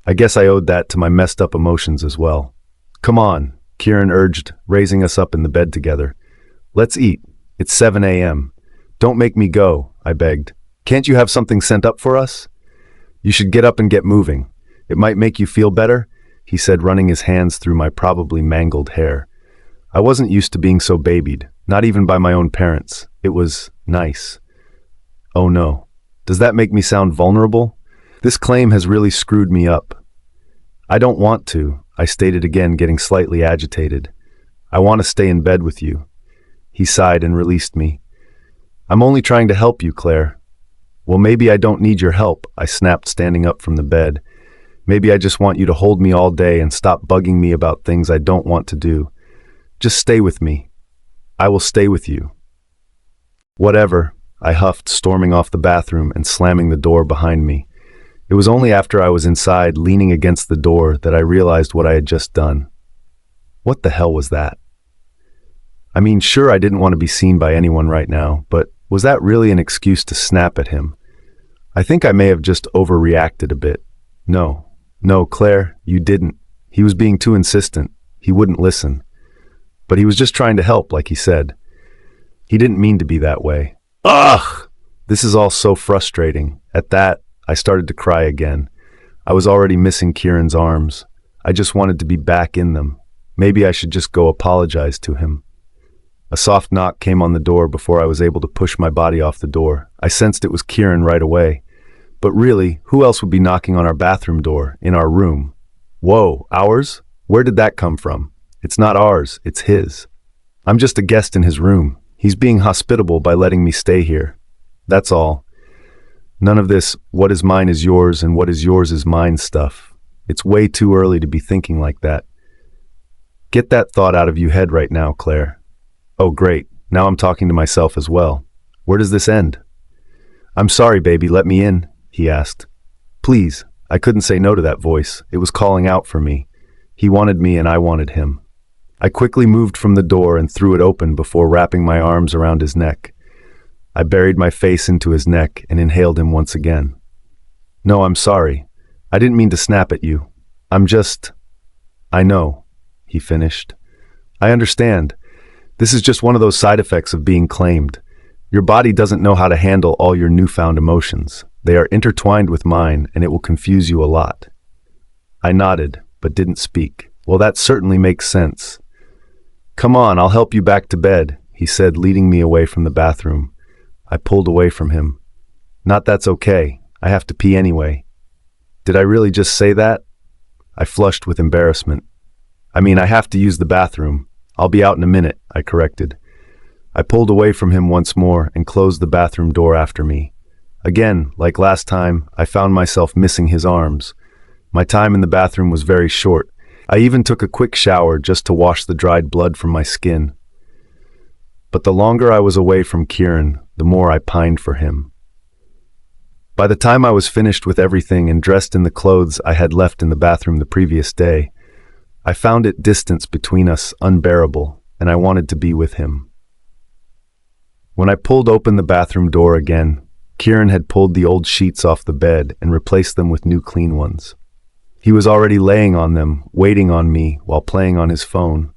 I guess I owed that to my messed up emotions as well. "Come on," Kieran urged, raising us up in the bed together. "Let's eat. It's 7 a.m. "Don't make me go," I begged. "Can't you have something sent up for us?" "You should get up and get moving. It might make you feel better," he said, running his hands through my probably mangled hair. I wasn't used to being so babied, not even by my own parents. It was nice. Oh no. Does that make me sound vulnerable? This claim has really screwed me up. "I don't want to," I stated again, getting slightly agitated. "I want to stay in bed with you." He sighed and released me. "I'm only trying to help you, Claire." "Well, maybe I don't need your help," I snapped, standing up from the bed. "Maybe I just want you to hold me all day and stop bugging me about things I don't want to do. Just stay with me." "I will stay with you." Whatever, I huffed, storming off the bathroom and slamming the door behind me. It was only after I was inside, leaning against the door, that I realized what I had just done. What the hell was that? I mean, sure, I didn't want to be seen by anyone right now, but was that really an excuse to snap at him? I think I may have just overreacted a bit. No, Claire, you didn't. He was being too insistent. He wouldn't listen. But he was just trying to help, like he said. He didn't mean to be that way. Ugh! This is all so frustrating. At that, I started to cry again. I was already missing Kieran's arms. I just wanted to be back in them. Maybe I should just go apologize to him. A soft knock came on the door before I was able to push my body off the door. I sensed it was Kieran right away. But really, who else would be knocking on our bathroom door, in our room? Whoa, ours? Where did that come from? It's not ours, it's his. I'm just a guest in his room. He's being hospitable by letting me stay here. That's all. None of this, what is mine is yours and what is yours is mine stuff. It's way too early to be thinking like that. Get that thought out of your head right now, Claire. Oh, great. Now I'm talking to myself as well. Where does this end? I'm sorry, baby, let me in, he asked. Please. I couldn't say no to that voice. It was calling out for me. He wanted me and I wanted him. I quickly moved from the door and threw it open before wrapping my arms around his neck. I buried my face into his neck and inhaled him once again. No, I'm sorry. I didn't mean to snap at you. I know, he finished. I understand. This is just one of those side effects of being claimed. Your body doesn't know how to handle all your newfound emotions. They are intertwined with mine, and it will confuse you a lot. I nodded, but didn't speak. Well, that certainly makes sense. Come on, I'll help you back to bed, he said, leading me away from the bathroom. I pulled away from him. Not that's okay. I have to pee anyway. Did I really just say that? I flushed with embarrassment. I mean, I have to use the bathroom. I'll be out in a minute, I corrected. I pulled away from him once more and closed the bathroom door after me. Again, like last time, I found myself missing his arms. My time in the bathroom was very short. I even took a quick shower just to wash the dried blood from my skin. But the longer I was away from Kieran, the more I pined for him. By the time I was finished with everything and dressed in the clothes I had left in the bathroom the previous day, I found it distance between us unbearable, and I wanted to be with him. When I pulled open the bathroom door again, Kieran had pulled the old sheets off the bed and replaced them with new clean ones. He was already laying on them, waiting on me while playing on his phone.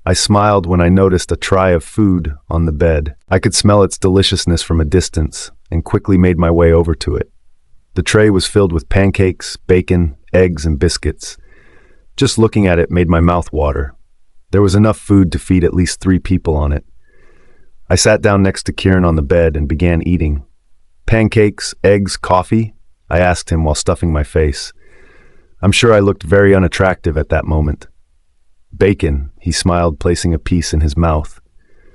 I smiled when I noticed a tray of food on the bed. I could smell its deliciousness from a distance and quickly made my way over to it. The tray was filled with pancakes, bacon, eggs, and biscuits. Just looking at it made my mouth water. There was enough food to feed at least 3 people on it. I sat down next to Kieran on the bed and began eating. Pancakes, eggs, coffee? I asked him while stuffing my face. I'm sure I looked very unattractive at that moment. Bacon, he smiled, placing a piece in his mouth.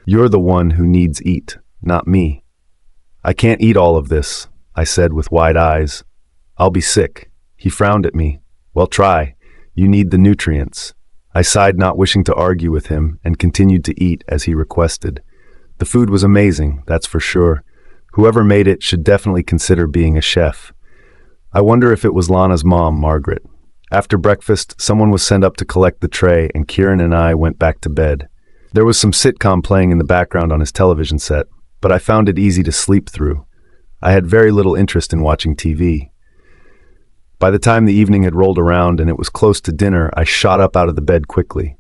You're the one who needs eat, not me. I can't eat all of this, I said with wide eyes. I'll be sick. He frowned at me. Well, try. You need the nutrients. I sighed, not wishing to argue with him, and continued to eat as he requested. The food was amazing, that's for sure. Whoever made it should definitely consider being a chef. I wonder if it was Lana's mom, Margaret. After breakfast, someone was sent up to collect the tray, and Kieran and I went back to bed. There was some sitcom playing in the background on his television set, but I found it easy to sleep through. I had very little interest in watching TV. By the time the evening had rolled around and it was close to dinner, I shot up out of the bed quickly.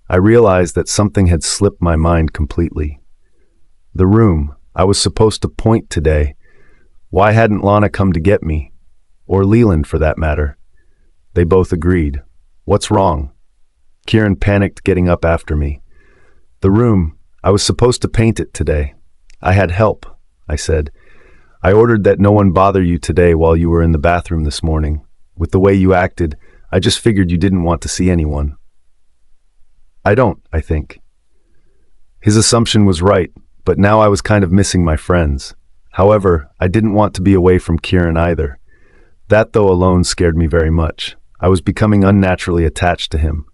I realized that something had slipped my mind completely. The room. I was supposed to point today. Why hadn't Lana come to get me? Or Leland, for that matter. They both agreed. What's wrong? Kieran panicked, getting up after me. The room. I was supposed to paint it today. I had help, I said. I ordered that no one bother you today while you were in the bathroom this morning. With the way you acted, I just figured you didn't want to see anyone. I think. His assumption was right. But now I was kind of missing my friends. However, I didn't want to be away from Kieran either. That, though, alone scared me very much. I was becoming unnaturally attached to him.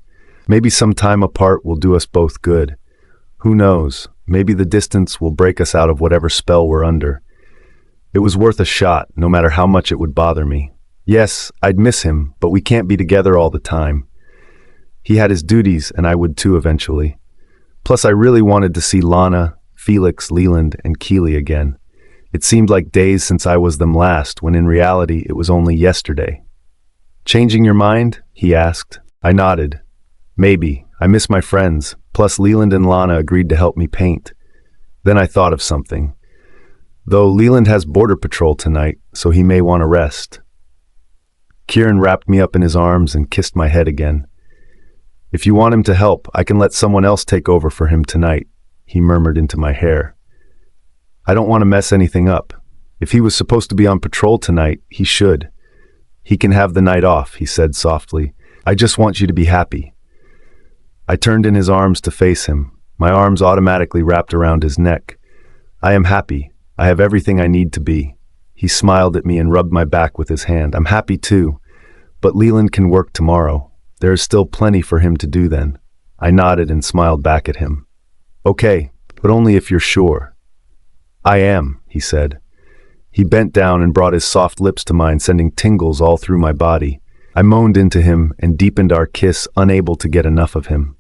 Maybe some time apart will do us both good. Who knows? Maybe the distance will break us out of whatever spell we're under. It was worth a shot, no matter how much it would bother me. Yes, I'd miss him, but we can't be together all the time. He had his duties, and I would too eventually. Plus, I really wanted to see Lana, Felix, Leland, and Keely again. It seemed like days since I was them last, when in reality it was only yesterday. "Changing your mind?" he asked. I nodded. "Maybe. I miss my friends. Plus, Leland and Lana agreed to help me paint." Then I thought of something. Though Leland has border patrol tonight, so he may want to rest. Kieran wrapped me up in his arms and kissed my head again. "If you want him to help, I can let someone else take over for him tonight," he murmured into my hair. "I don't want to mess anything up. If he was supposed to be on patrol tonight, he should. He can have the night off," he said softly. "I just want you to be happy." I turned in his arms to face him, my arms automatically wrapped around his neck. "I am happy. I have everything I need to be." He smiled at me and rubbed my back with his hand. "I'm happy too, but Leland can work tomorrow. There is still plenty for him to do then." I nodded and smiled back at him. "Okay, but only if you're sure." "I am," he said. He bent down and brought his soft lips to mine, sending tingles all through my body. I moaned into him and deepened our kiss, unable to get enough of him.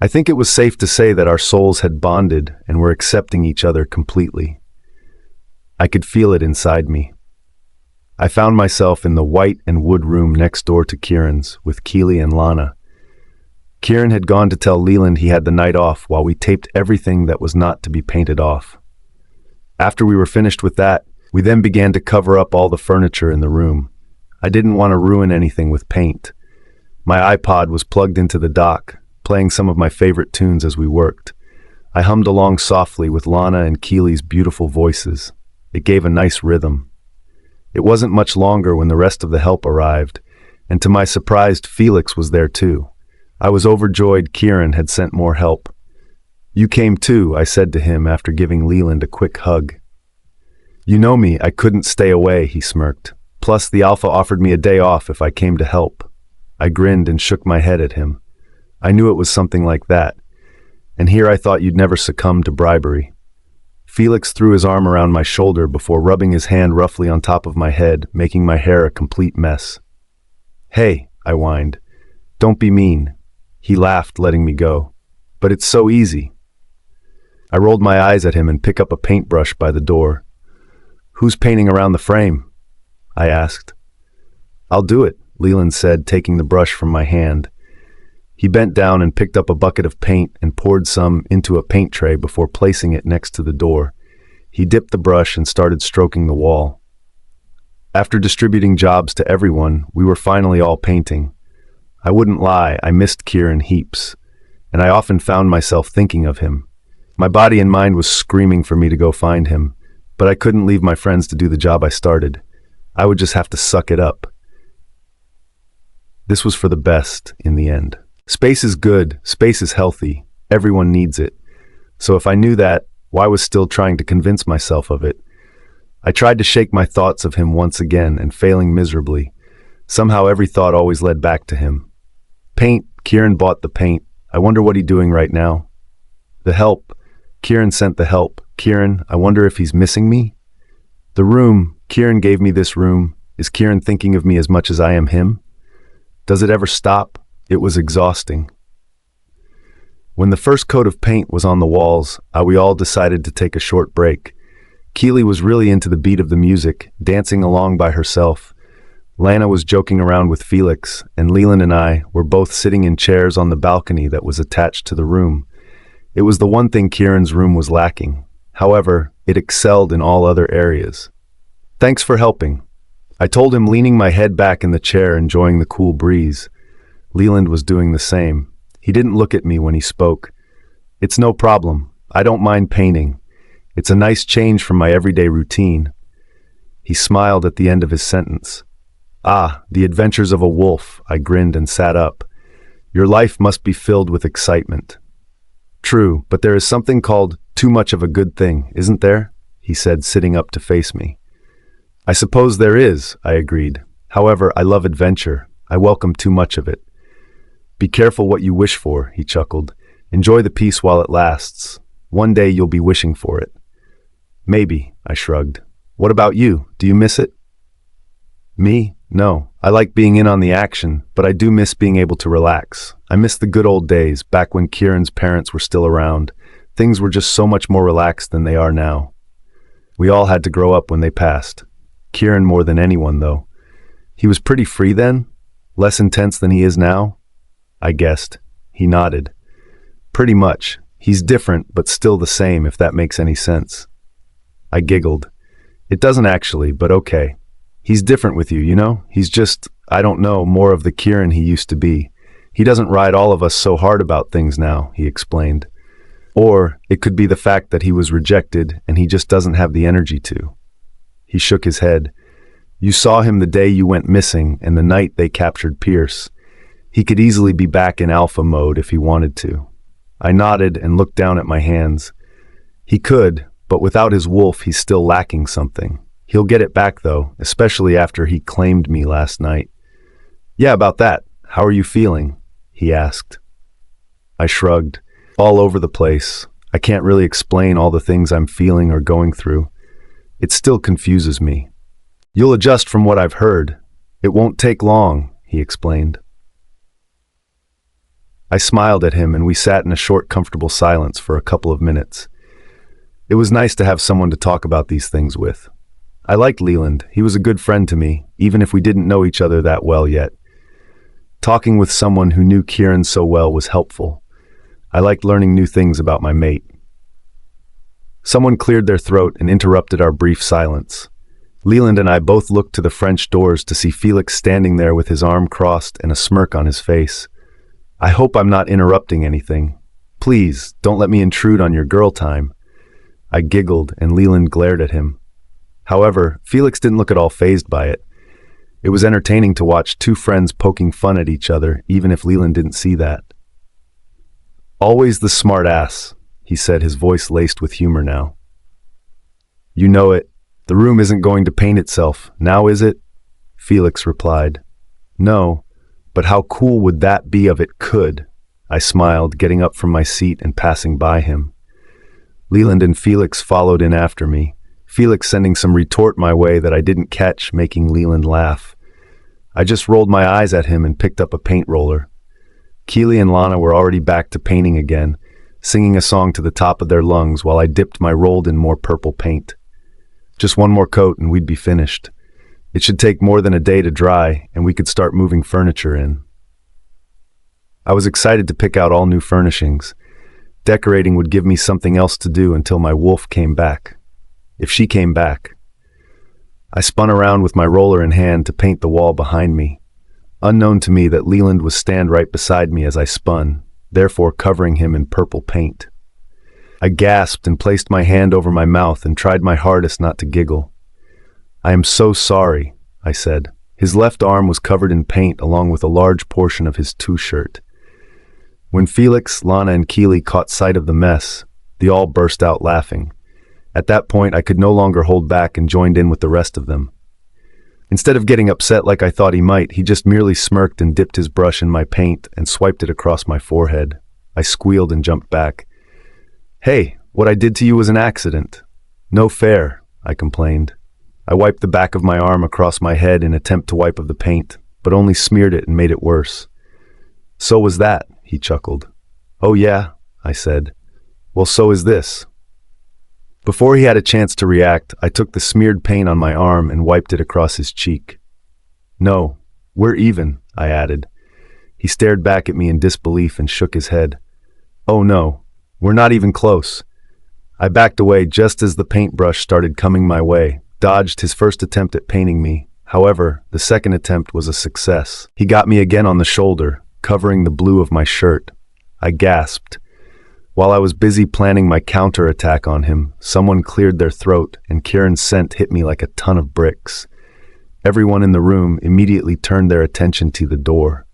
I think it was safe to say that our souls had bonded and were accepting each other completely. I could feel it inside me. I found myself in the white and wood room next door to Kieran's with Keely and Lana. Kieran had gone to tell Leland he had the night off while we taped everything that was not to be painted off. After we were finished with that, we then began to cover up all the furniture in the room. I didn't want to ruin anything with paint. My iPod was plugged into the dock, playing some of my favorite tunes as we worked. I hummed along softly with Lana and Keely's beautiful voices. It gave a nice rhythm. It wasn't much longer when the rest of the help arrived, and to my surprise, Felix was there too. I was overjoyed Kieran had sent more help. "You came too," I said to him after giving Leland a quick hug. "You know me, I couldn't stay away," he smirked. "Plus, the Alpha offered me a day off if I came to help." I grinned and shook my head at him. I knew it was something like that. And here I thought you'd never succumb to bribery. Felix threw his arm around my shoulder before rubbing his hand roughly on top of my head, making my hair a complete mess. "Hey," I whined. "Don't be mean." He laughed, letting me go. "But it's so easy." I rolled my eyes at him and picked up a paintbrush by the door. "Who's painting around the frame?" I asked. "I'll do it," Leland said, taking the brush from my hand. He bent down and picked up a bucket of paint and poured some into a paint tray before placing it next to the door. He dipped the brush and started stroking the wall. After distributing jobs to everyone, we were finally all painting. I wouldn't lie, I missed Kieran heaps, and I often found myself thinking of him. My body and mind was screaming for me to go find him, but I couldn't leave my friends to do the job I started. I would just have to suck it up. This was for the best in the end. Space is good, space is healthy, everyone needs it. So if I knew that, why was still trying to convince myself of it? I tried to shake my thoughts of him once again and failing miserably. Somehow every thought always led back to him. Paint, Kieran bought the paint. I wonder what he's doing right now. The help, Kieran sent the help. Kieran, I wonder if he's missing me? The room, Kieran gave me this room. Is Kieran thinking of me as much as I am him? Does it ever stop? It was exhausting. When the first coat of paint was on the walls, we all decided to take a short break. Keely was really into the beat of the music, dancing along by herself. Lana was joking around with Felix, and Leland and I were both sitting in chairs on the balcony that was attached to the room. It was the one thing Kieran's room was lacking. However, it excelled in all other areas. "Thanks for helping," I told him, leaning my head back in the chair, enjoying the cool breeze. Leland was doing the same. He didn't look at me when he spoke. "It's no problem. I don't mind painting. It's a nice change from my everyday routine." He smiled at the end of his sentence. "Ah, the adventures of a wolf," I grinned and sat up. "Your life must be filled with excitement." "True, but there is something called too much of a good thing, isn't there?" he said, sitting up to face me. "I suppose there is," I agreed. "However, I love adventure. I welcome too much of it." "Be careful what you wish for," he chuckled. Enjoy the peace while it lasts. One day you'll be wishing for it. Maybe, I shrugged. What about you? Do you miss it? Me? No. I like being in on the action, but I do miss being able to relax. I miss the good old days, back when Kieran's parents were still around. Things were just so much more relaxed than they are now. We all had to grow up when they passed. Kieran more than anyone, though. He was pretty free then? Less intense than he is now? I guessed. He nodded. Pretty much. He's different, but still the same, if that makes any sense. I giggled. It doesn't actually, but okay. He's different with you, you know? He's just, I don't know, more of the Kieran he used to be. He doesn't ride all of us so hard about things now, he explained. Or it could be the fact that he was rejected and he just doesn't have the energy to. He shook his head. You saw him the day you went missing and the night they captured Pierce. He could easily be back in alpha mode if he wanted to. I nodded and looked down at my hands. He could, but without his wolf he's still lacking something. He'll get it back though, especially after he claimed me last night. Yeah, about that. How are you feeling? He asked. I shrugged. All over the place. I can't really explain all the things I'm feeling or going through. It still confuses me. You'll adjust from what I've heard. It won't take long, he explained. I smiled at him and we sat in a short, comfortable silence for a couple of minutes. It was nice to have someone to talk about these things with. I liked Leland. He was a good friend to me, even if we didn't know each other that well yet. Talking with someone who knew Kieran so well was helpful. I liked learning new things about my mate. Someone cleared their throat and interrupted our brief silence. Leland and I both looked to the French doors to see Felix standing there with his arm crossed and a smirk on his face. I hope I'm not interrupting anything. Please, don't let me intrude on your girl time. I giggled and Leland glared at him. However, Felix didn't look at all fazed by it. It was entertaining to watch two friends poking fun at each other, even if Leland didn't see that. Always the smart ass, he said, his voice laced with humor now. You know it. The room isn't going to paint itself, now is it? Felix replied. No, but how cool would that be if it could? I smiled, getting up from my seat and passing by him. Leland and Felix followed in after me, Felix sending some retort my way that I didn't catch, making Leland laugh. I just rolled my eyes at him and picked up a paint roller. Keely and Lana were already back to painting again, singing a song to the top of their lungs while I dipped my rolled in more purple paint. Just one more coat and we'd be finished. It should take more than a day to dry, and we could start moving furniture in. I was excited to pick out all new furnishings. Decorating would give me something else to do until my wolf came back. If she came back. I spun around with my roller in hand to paint the wall behind me. Unknown to me that Leland was stand right beside me as I spun, therefore covering him in purple paint. I gasped and placed my hand over my mouth and tried my hardest not to giggle. I am so sorry, I said. His left arm was covered in paint along with a large portion of his shirt. When Felix, Lana, and Keely caught sight of the mess, they all burst out laughing. At that point, I could no longer hold back and joined in with the rest of them. Instead of getting upset like I thought he might, he just merely smirked and dipped his brush in my paint and swiped it across my forehead. I squealed and jumped back. Hey, what I did to you was an accident. No fair, I complained. I wiped the back of my arm across my head in an attempt to wipe of the paint, but only smeared it and made it worse. So was that, he chuckled. Oh yeah, I said. Well, so is this. Before he had a chance to react, I took the smeared paint on my arm and wiped it across his cheek. No, we're even, I added. He stared back at me in disbelief and shook his head. Oh no, we're not even close. I backed away just as the paintbrush started coming my way, dodged his first attempt at painting me. However, the second attempt was a success. He got me again on the shoulder, covering the blue of my shirt. I gasped. While I was busy planning my counterattack on him, someone cleared their throat and Kieran's scent hit me like a ton of bricks. Everyone in the room immediately turned their attention to the door.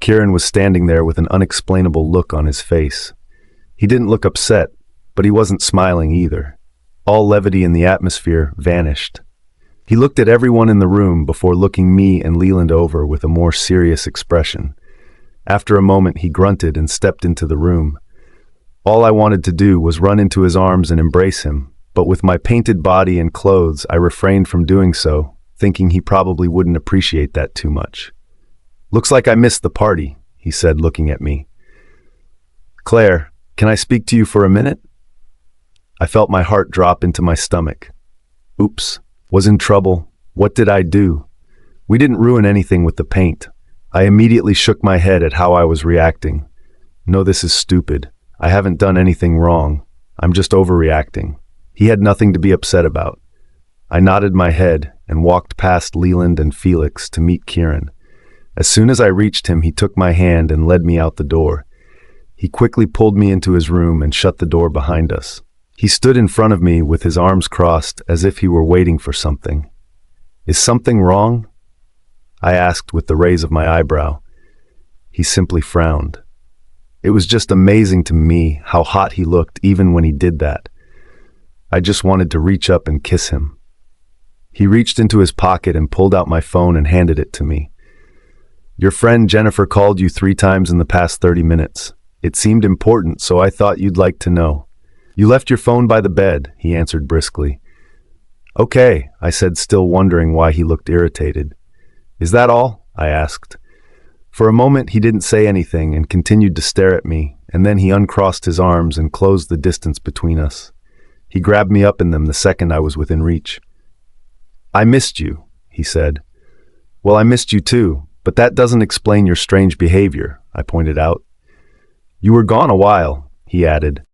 Kieran was standing there with an unexplainable look on his face. He didn't look upset, but he wasn't smiling either. All levity in the atmosphere vanished. He looked at everyone in the room before looking me and Leland over with a more serious expression. After a moment, he grunted and stepped into the room. All I wanted to do was run into his arms and embrace him, but with my painted body and clothes, I refrained from doing so, thinking he probably wouldn't appreciate that too much. "Looks like I missed the party," he said, looking at me. "Claire, can I speak to you for a minute?" I felt my heart drop into my stomach. Oops, was in trouble. What did I do? We didn't ruin anything with the paint. I immediately shook my head at how I was reacting. No, this is stupid. I haven't done anything wrong. I'm just overreacting. He had nothing to be upset about. I nodded my head and walked past Leland and Felix to meet Kieran. As soon as I reached him, he took my hand and led me out the door. He quickly pulled me into his room and shut the door behind us. He stood in front of me with his arms crossed as if he were waiting for something. "Is something wrong?" I asked with the raise of my eyebrow. He simply frowned. It was just amazing to me how hot he looked even when he did that. I just wanted to reach up and kiss him. He reached into his pocket and pulled out my phone and handed it to me. "Your friend Jennifer called you 3 times in the past 30 minutes. It seemed important, so I thought you'd like to know." "You left your phone by the bed," he answered briskly. "Okay," I said, still wondering why he looked irritated. "Is that all?" I asked. For a moment he didn't say anything and continued to stare at me, and then he uncrossed his arms and closed the distance between us. He grabbed me up in them the second I was within reach. "I missed you," he said. "Well, I missed you too, but that doesn't explain your strange behavior," I pointed out. "You were gone a while," he added.